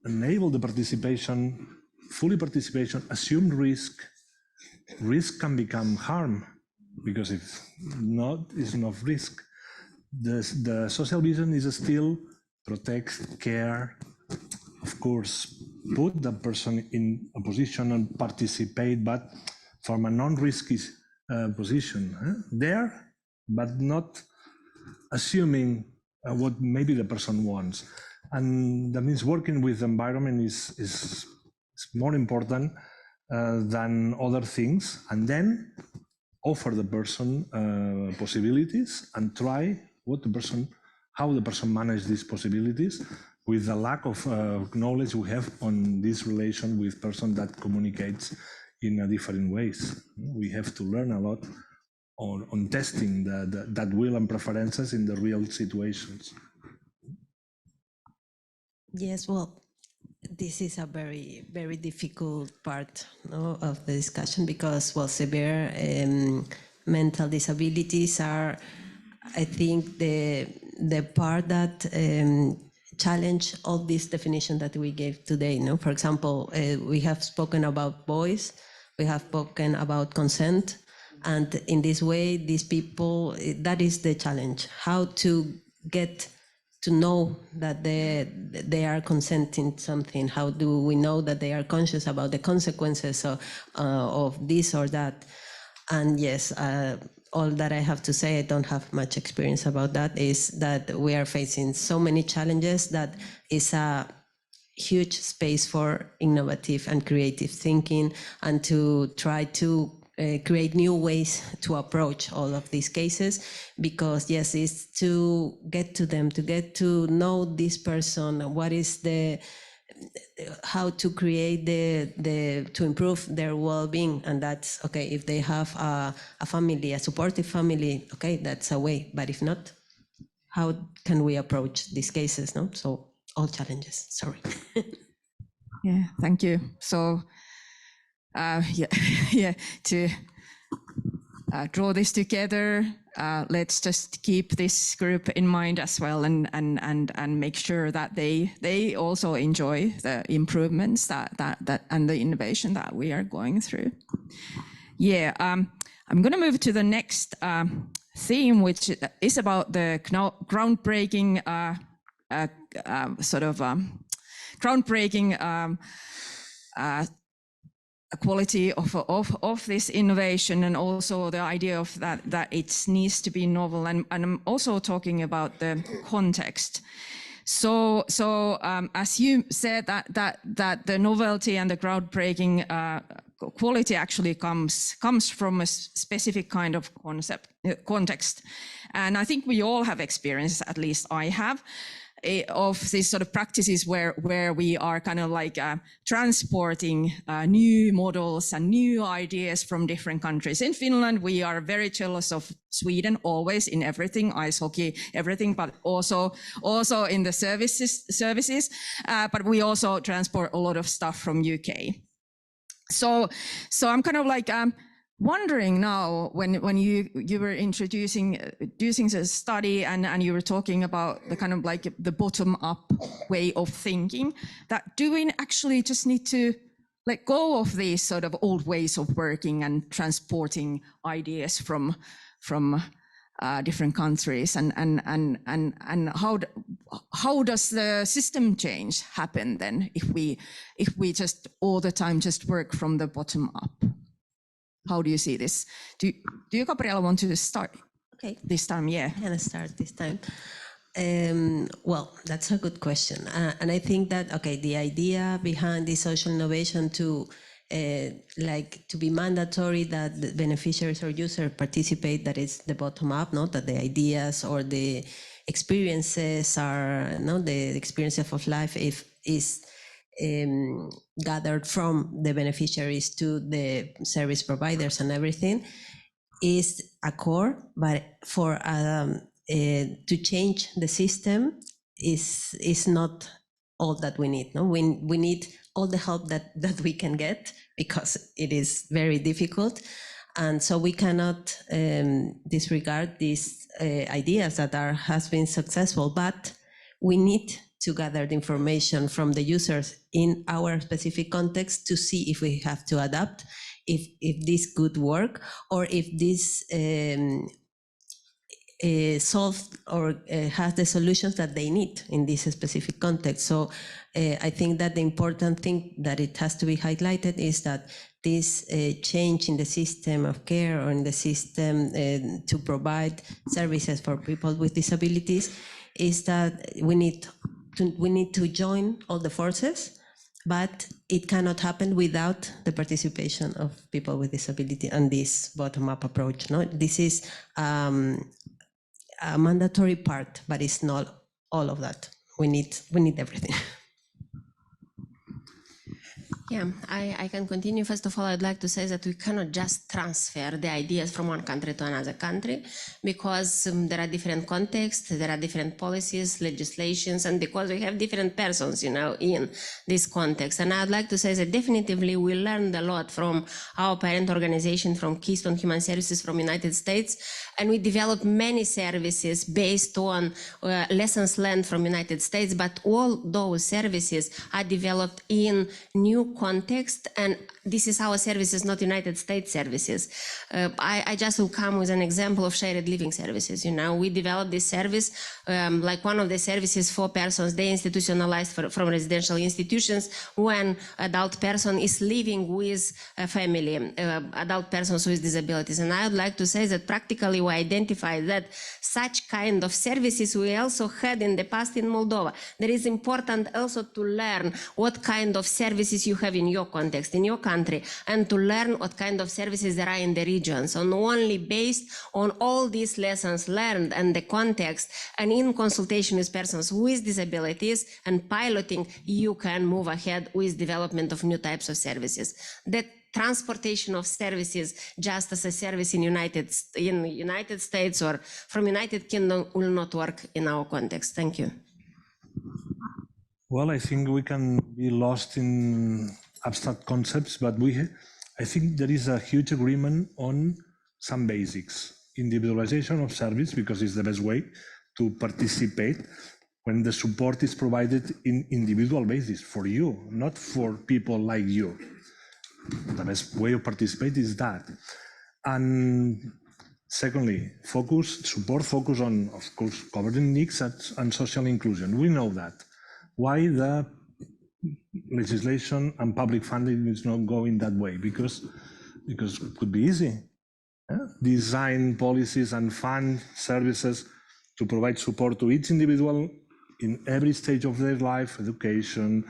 enable the participation, fully participation, assumed risk can become harm, because if not, it's enough risk. The social vision is still protect, care, of course, put the person in a position and participate, but from a non-risky position there, but not assuming what maybe the person wants. And that means working with the environment is more important than other things, and then offer the person possibilities and try how the person manages these possibilities with the lack of knowledge we have on this relation with person that communicates in different ways. We have to learn a lot on testing that will and preferences in the real situations. Yes, well, this is a very, very difficult part of the discussion, because, well, severe mental disabilities are, I think, the part that challenge all this definition that we gave today. For example, we have spoken about voice, we have spoken about consent, and in this way, these people, that is the challenge, how to get to know that they are consenting something. How do we know that they are conscious about the consequences of this or that? And yes, all that I have to say, I don't have much experience about that, is that we are facing so many challenges that is a huge space for innovative and creative thinking, and to try to create new ways to approach all of these cases, because yes, it's to get to them, to get to know this person, what is how to create to improve their well-being. And that's okay if they have a family, a supportive family, okay, that's a way. But if not, how can we approach these cases? So all challenges. Sorry. Yeah, thank you. So to draw this together, let's just keep this group in mind as well, and make sure that they also enjoy the improvements that and the innovation that we are going through. Yeah, I'm going to move to the next theme, which is about the groundbreaking groundbreaking quality of this innovation, and also the idea of that it needs to be novel, and I'm also talking about the context. So as you said, that the novelty and the groundbreaking quality actually comes from a specific kind of context, and I think we all have experience, at least I have, of these sort of practices where we are kind of like transporting new models and new ideas from different countries. In Finland, we are very jealous of Sweden, always, in everything, ice hockey, everything, but also in the services. But we also transport a lot of stuff from UK. So I'm kind of like wondering now, when you were introducing the study, and you were talking about the kind of like the bottom-up way of thinking, that do we actually just need to let go of these sort of old ways of working and transporting ideas from different countries, and how does the system change happen then if we just all the time just work from the bottom up? How do you see this? Do you, Gabriela, want to start? Okay. This time, yeah. Can I start this time? Well, that's a good question. And I think that, okay, the idea behind the social innovation to be mandatory that the beneficiaries or users participate, that is the bottom up, not that the ideas or the experiences are, the experiences of life is gathered from the beneficiaries to the service providers and everything, is a core, but for to change the system is not all that we need. No, we need all the help that we can get, because it is very difficult, and so we cannot disregard these ideas that has been successful, but we need to gather the information from the users in our specific context to see if we have to adapt, if this could work, or if this solved or has the solutions that they need in this specific context. So I think that the important thing that it has to be highlighted is that this change in the system of care, or in the system to provide services for people with disabilities, is that we need to join all the forces, but it cannot happen without the participation of people with disability and this bottom-up approach. No, this is a mandatory part, but it's not all of that. We need everything. Yeah, I can continue. First of all, I'd like to say that we cannot just transfer the ideas from one country to another country, because there are different contexts, there are different policies, legislations, and because we have different persons, in this context. And I'd like to say that definitively we learned a lot from our parent organization, from Keystone Human Services from United States, and we developed many services based on lessons learned from United States, but all those services are developed in new context, and this is our services, not United States services. I just will come with an example of shared living services. We developed this service, like one of the services for persons deinstitutionalized from residential institutions, when adult person is living with a family, adult persons with disabilities. And I would like to say that practically we identified that such kind of services we also had in the past in Moldova. There is important also to learn what kind of services you have in your context, in your country, and to learn what kind of services there are in the regions. And only based on all these lessons learned and the context, and in consultation with persons with disabilities and piloting, you can move ahead with development of new types of services. That transportation of services just as a service in United States or from United Kingdom will not work in our context. Thank you. Well, I think we can be lost in abstract concepts, but I think there is a huge agreement on some basics. Individualization of service, because it's the best way to participate when the support is provided in individual basis for you, not for people like you. The best way to participate is that. And secondly, support focus on, of course, covering needs and social inclusion. We know that. Why the legislation and public funding is not going that way because it could be easy. Design policies and fund services to provide support to each individual in every stage of their life, education,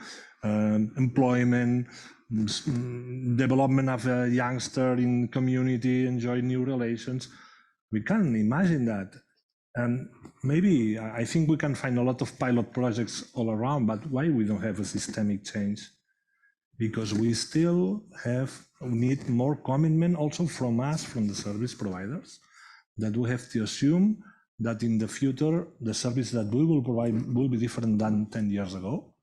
employment, development of a youngster in community, enjoy new relations. We can imagine that. And maybe I think we can find a lot of pilot projects all around, but why we don't have a systemic change? Because we still need more commitment also from us, from the service providers, that we have to assume that in the future, the service that we will provide will be different than 10 years ago,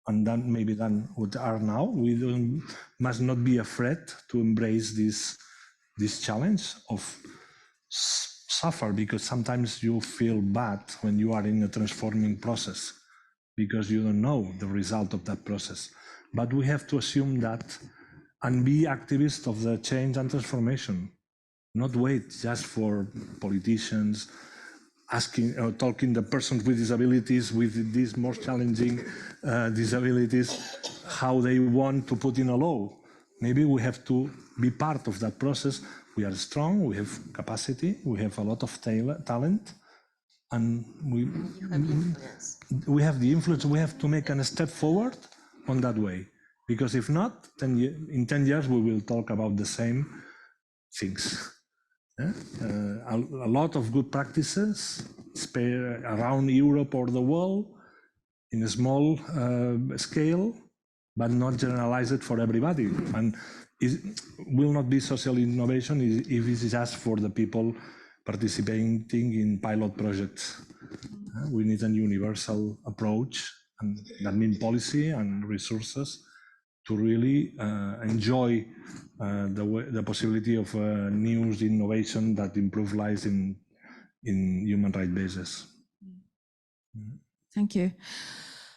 and then maybe than what are now. We must not be afraid to embrace this challenge of suffer, because sometimes you feel bad when you are in a transforming process, because you don't know the result of that process. But we have to assume that and be activists of the change and transformation, not wait just for politicians asking or talking the persons with disabilities, with these more challenging disabilities, how they want to put in a law. Maybe we have to be part of that process. We are strong, we have capacity, we have a lot of talent, and we have the influence. We have to make a step forward on that way, because if not, in 10 years we will talk about the same things. A lot of good practices around Europe or the world in a small scale, but not generalize it for everybody. And it will not be social innovation if it's just for the people participating in pilot projects. We need a universal approach, and that means policy and resources to really enjoy the possibility of new innovation that improve lives in human rights basis. Thank you.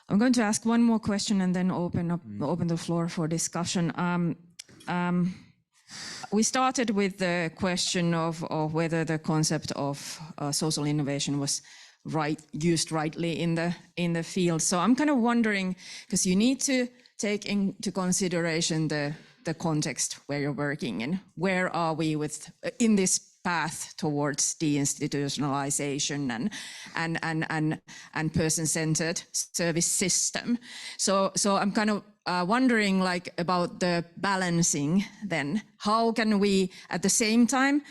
I'm going to ask one more question and then open the floor for discussion. We started with the question of whether the concept of social innovation was used rightly in the field. So I'm kind of wondering, because you need to take into consideration the context where you're working in. Where are we in this path towards deinstitutionalization and person-centered service system? So I'm kind of wondering about the balancing then. How can we at the same time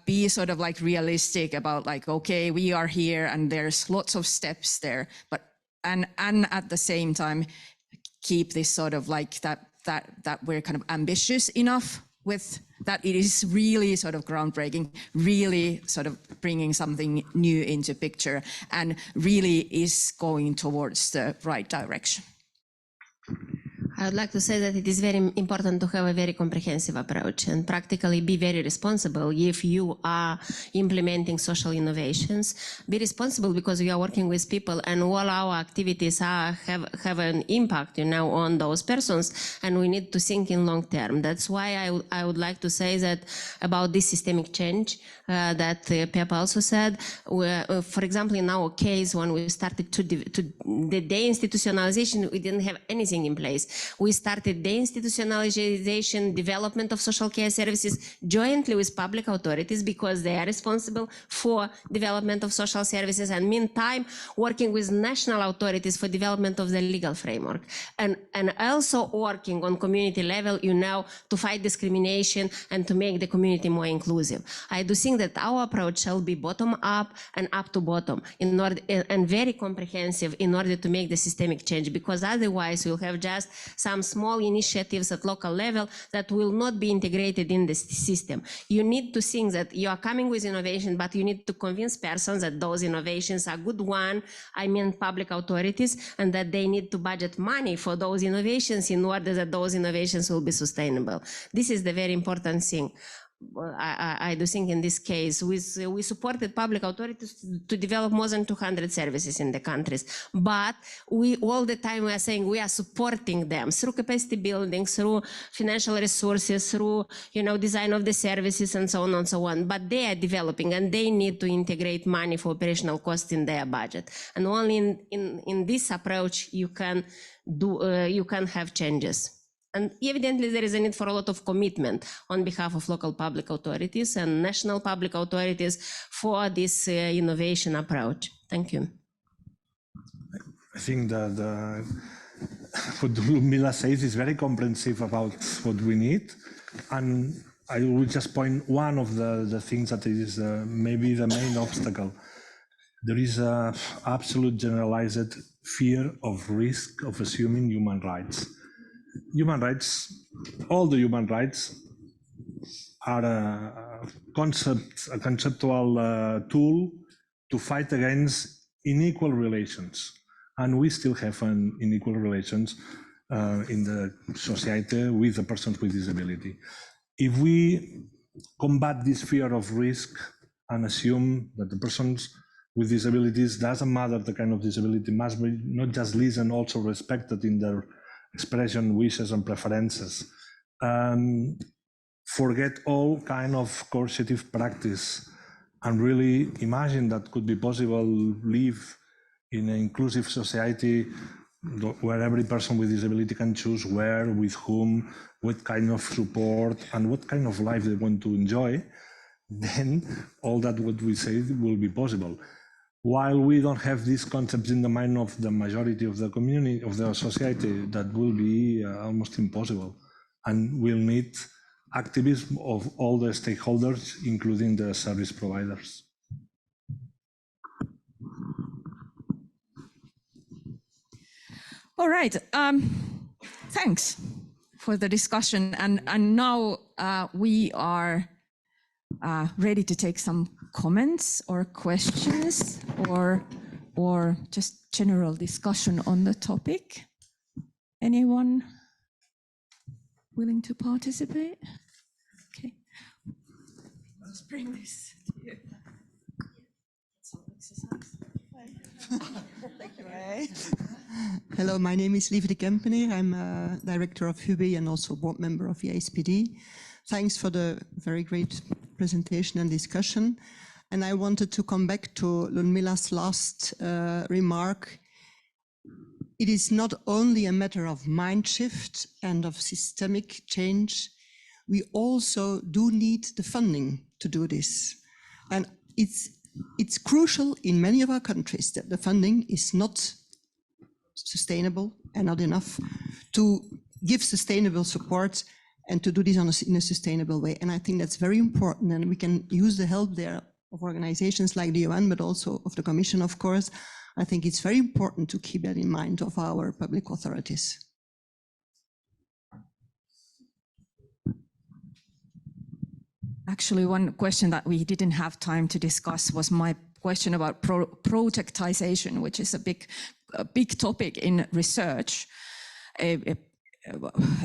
be sort of realistic about okay, we are here and there's lots of steps there, but and at the same time keep this sort of that we're kind of ambitious enough with that it is really sort of groundbreaking, really sort of bringing something new into picture and really is going towards the right direction. I would like to say that it is very important to have a very comprehensive approach and practically be very responsible if you are implementing social innovations. Be responsible because we are working with people and all our activities have an impact, on those persons, and we need to think in long term. That's why I would like to say that about this systemic change that Pep also said. For example, in our case, when we started the deinstitutionalization, we didn't have anything in place. We started deinstitutionalization, development of social care services jointly with public authorities because they are responsible for development of social services, and meantime working with national authorities for development of the legal framework, and also working on community level, to fight discrimination and to make the community more inclusive. I do think that our approach shall be bottom up and up to bottom and very comprehensive in order to make the systemic change, because otherwise we'll have just some small initiatives at local level that will not be integrated in the system. You need to think that you are coming with innovation, but you need to convince persons that those innovations are good one, I mean public authorities, and that they need to budget money for those innovations in order that those innovations will be sustainable. This is the very important thing. I do think in this case, we supported public authorities to develop more than 200 services in the countries, but we all the time we are saying we are supporting them through capacity building, through financial resources, through design of the services and so on and so on. But they are developing and they need to integrate money for operational costs in their budget. And only in this approach you can have changes. And evidently there is a need for a lot of commitment on behalf of local public authorities and national public authorities for this innovation approach. Thank you. I think that what Ludmila says is very comprehensive about what we need. And I will just point one of the things that is maybe the main obstacle. There is an absolute generalized fear of risk of assuming human rights. Human rights, all the human rights are a conceptual tool to fight against unequal relations. And we still have unequal relations in the society with the persons with disability. If we combat this fear of risk and assume that the persons with disabilities, doesn't matter the kind of disability, must be not just listened, also respected in their expression, wishes and preferences. Forget all kind of coercive practice and really imagine that could be possible, live in an inclusive society where every person with disability can choose where, with whom, what kind of support and what kind of life they want to enjoy, then all that what we say will be possible. While we don't have these concepts in the mind of the majority of the community, of the society, that will be almost impossible. And we'll need activism of all the stakeholders, including the service providers. All right, thanks for the discussion. And now we are ready to take some comments or questions or just general discussion on the topic. Anyone willing to participate? Okay, let's bring this to you. Some exercise. Thank you. Hello, my name is Lieve de Kempeneer. I'm director of HUBI and also board member of EASPD. Thanks for the very great presentation and discussion. And I wanted to come back to Ludmila's last remark. It is not only a matter of mind shift and of systemic change, we also do need the funding to do this. And it's crucial in many of our countries that the funding is not sustainable and not enough to give sustainable support and to do this in a sustainable way. And I think that's very important, and we can use the help there of organizations like the UN, but also of the Commission, of course. I think it's very important to keep that in mind of our public authorities. Actually, one question that we didn't have time to discuss was my question about projectization, which is a big topic in research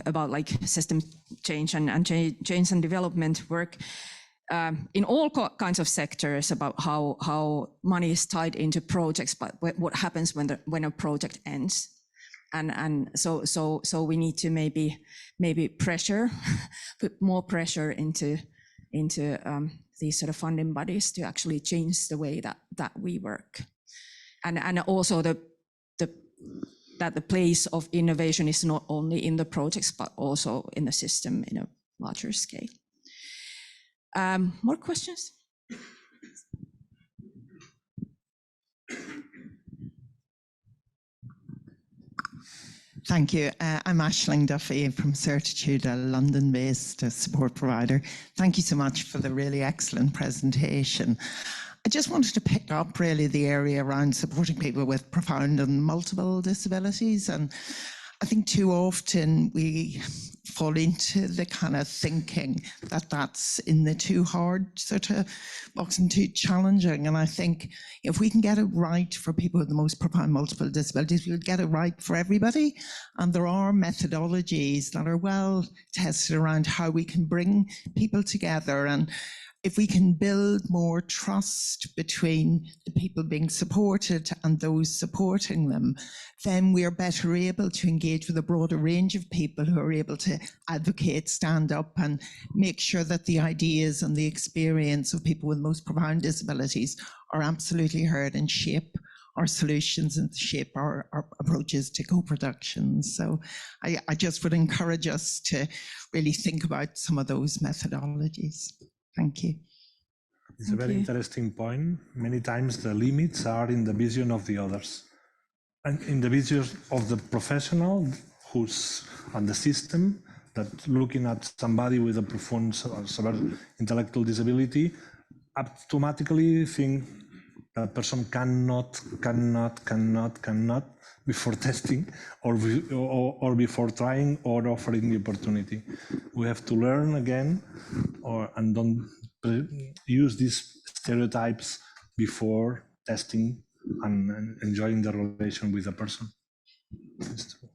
about like system change and change and development work in all kinds of sectors, about how money is tied into projects, but what happens when a project ends. And so we need to maybe pressure, put more pressure into these sort of funding bodies to actually change the way that we work, and also that the place of innovation is not only in the projects but also in the system in a larger scale. More questions? Thank you. I'm Aisling Duffy from Certitude, a London-based support provider. Thank you so much for the really excellent presentation. I just wanted to pick up really the area around supporting people with profound and multiple disabilities. And I think too often we fall into the kind of thinking that that's in the too hard sort of box and too challenging. And I think if we can get it right for people with the most profound multiple disabilities, we'll get it right for everybody. And there are methodologies that are well tested around how we can bring people together. And if we can build more trust between the people being supported and those supporting them, then we are better able to engage with a broader range of people who are able to advocate, stand up, and make sure that the ideas and the experience of people with most profound disabilities are absolutely heard and shape our solutions and shape our approaches to co-production. So I just would encourage us to really think about some of those methodologies. Thank you. It's a very interesting point. Many times the limits are in the vision of the others and in the vision of the professional who's on the system, that looking at somebody with a profound severe intellectual disability automatically think that person cannot before testing or before trying or offering the opportunity. We have to learn again and don't use these stereotypes before testing and enjoying the relation with the person. It's true.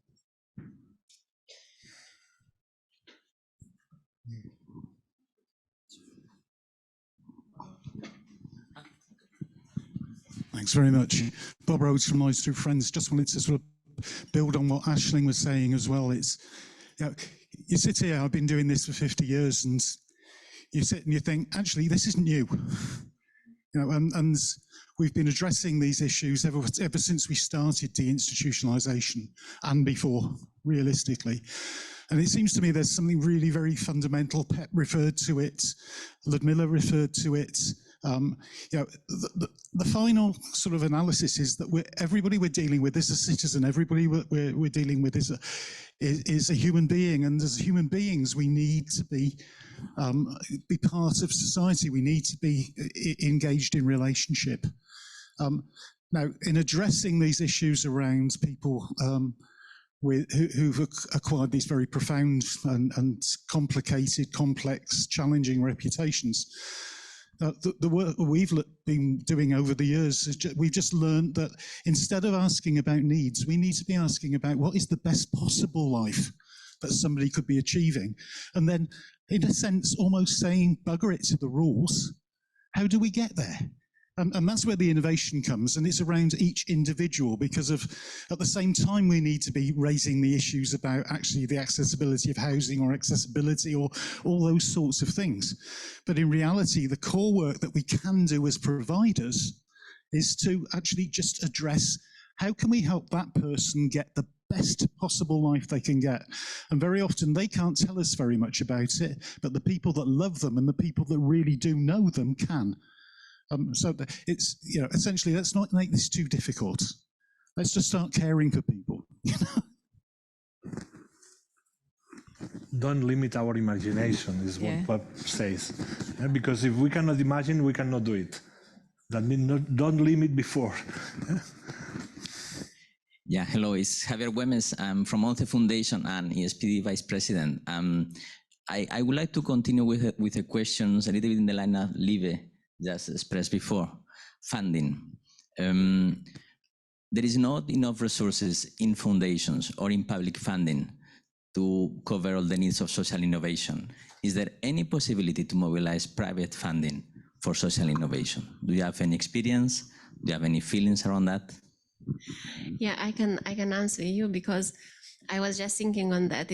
Thanks very much. Bob Rhodes from Noise Through Friends. Just wanted to sort of build on what Aisling was saying as well. It's, you sit here, I've been doing this for 50 years, and you sit and you think, actually, this isn't new. And we've been addressing these issues ever since we started deinstitutionalization and before, realistically. And it seems to me there's something really very fundamental. Pep referred to it, Ludmila referred to it. The final sort of analysis is that everybody we're dealing with is a citizen. Everybody we're dealing with is a human being, and as human beings, we need to be part of society. We need to be engaged in relationship. Now, in addressing these issues around people who've acquired these very profound and complicated, complex, challenging reputations, the work we've been doing over the years, we've just learned that instead of asking about needs, we need to be asking about what is the best possible life that somebody could be achieving. And then, in a sense, almost saying, bugger it to the rules. How do we get there? And that's where the innovation comes, and it's around each individual, because at the same time we need to be raising the issues about actually the accessibility of housing or accessibility or all those sorts of things. But in reality, the core work that we can do as providers is to actually just address how can we help that person get the best possible life they can get. And very often they can't tell us very much about it, but the people that love them and the people that really do know them can. So it's, essentially, let's not make this too difficult. Let's just start caring for people. Don't limit our imagination, is what Pep says. Because if we cannot imagine, we cannot do it. That means don't limit before. Yeah, hello, it's Javier Güemes. I'm from ONCE Foundation and EASPD Vice President. I would like to continue with the questions a little bit in the line of Live just expressed before, funding. There is not enough resources in foundations or in public funding to cover all the needs of social innovation. Is there any possibility to mobilize private funding for social innovation? Do you have any experience? Do you have any feelings around that? Yeah, I can answer you, because I was just thinking on that.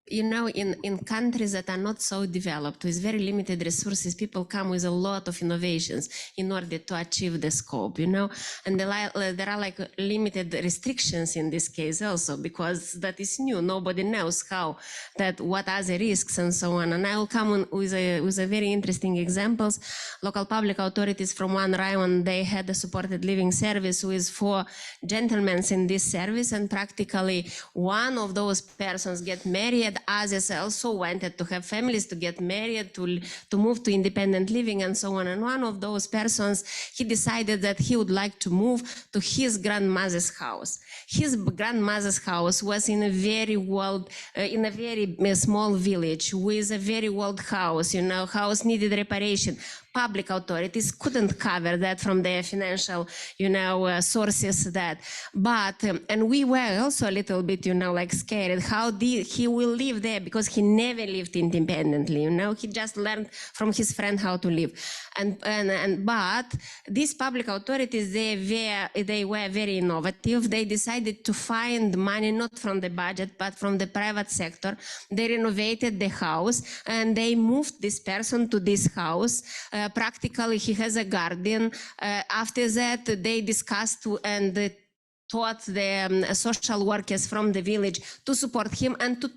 In countries that are not so developed, with very limited resources, people come with a lot of innovations in order to achieve the scope, and there are like limited restrictions in this case also, because that is new. Nobody knows what are the risks and so on. And I will come with a very interesting examples. Local public authorities from one rayon, they had a supported living service with 4 gentlemen in this service, and practically one of those persons get married had others also wanted to have families, to get married, to move to independent living and so on. And one of those persons, he decided that he would like to move to his grandmother's house. His grandmother's house was in a very old, in a very small village with a very old house, you know, house needed reparation. Public authorities couldn't cover that from their financial, you know, sources that. But, and we were also a little bit, you know, like scared how he will live there, because he never lived independently, you know, he just learned from his friend how to live. But these public authorities, they were very innovative. They decided to find money not from the budget, but from the private sector. They renovated the house and they moved this person to this house. Practically, he has a guardian. After that, they discussed and taught the social workers from the village to support him and to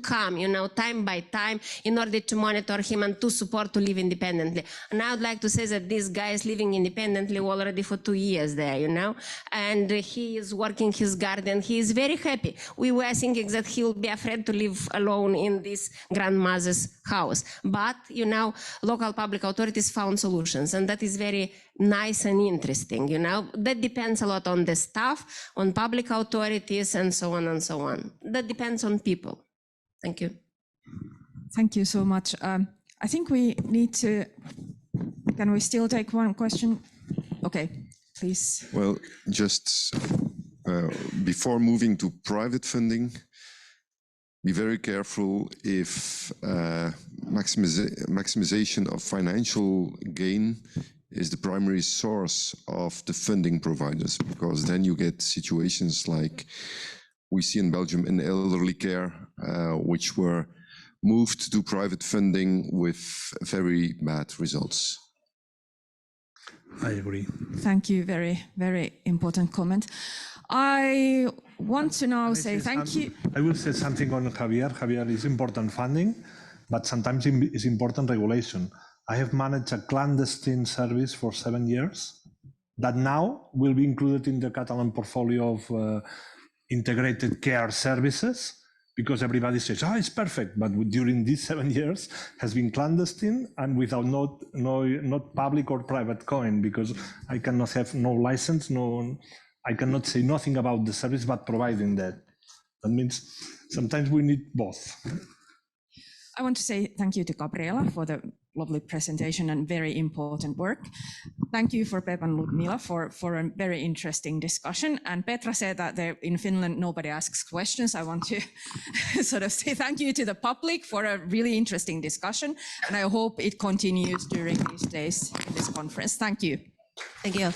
come, you know, time by time in order to monitor him and to support to live independently. And I would like to say that this guy is living independently already for 2 years there, you know, and he is working his garden. He is very happy. We were thinking that he will be afraid to live alone in this grandmother's house. But, you know, local public authorities found solutions, and that is very nice and interesting, you know. That depends a lot on the staff, on public authorities, and so on and so on. That depends on people. Thank you. Thank you so much. I think we need to, can we still take one question? Okay, please. Well, just before moving to private funding, be very careful if maximization of financial gain is the primary source of the funding providers, because then you get situations like we see in Belgium in elderly care, which were moved to private funding with very bad results. I agree. Thank you. Very, very important comment. I want to now say thank you. I will say something on Javier. Javier, is important funding, but sometimes it's important regulation. I have managed a clandestine service for 7 years that now will be included in the Catalan portfolio of integrated care services, because everybody says, oh, it's perfect. But during these 7 years has been clandestine and without not public or private coin, because I cannot have no license, I cannot say nothing about the service, but providing that. That means sometimes we need both. I want to say thank you to Gabriela for the lovely presentation and very important work. Thank you for Pep and Ludmila for a very interesting discussion. And Petra said that in Finland nobody asks questions. I want to sort of say thank you to the public for a really interesting discussion. And I hope it continues during these days in this conference. Thank you. Thank you.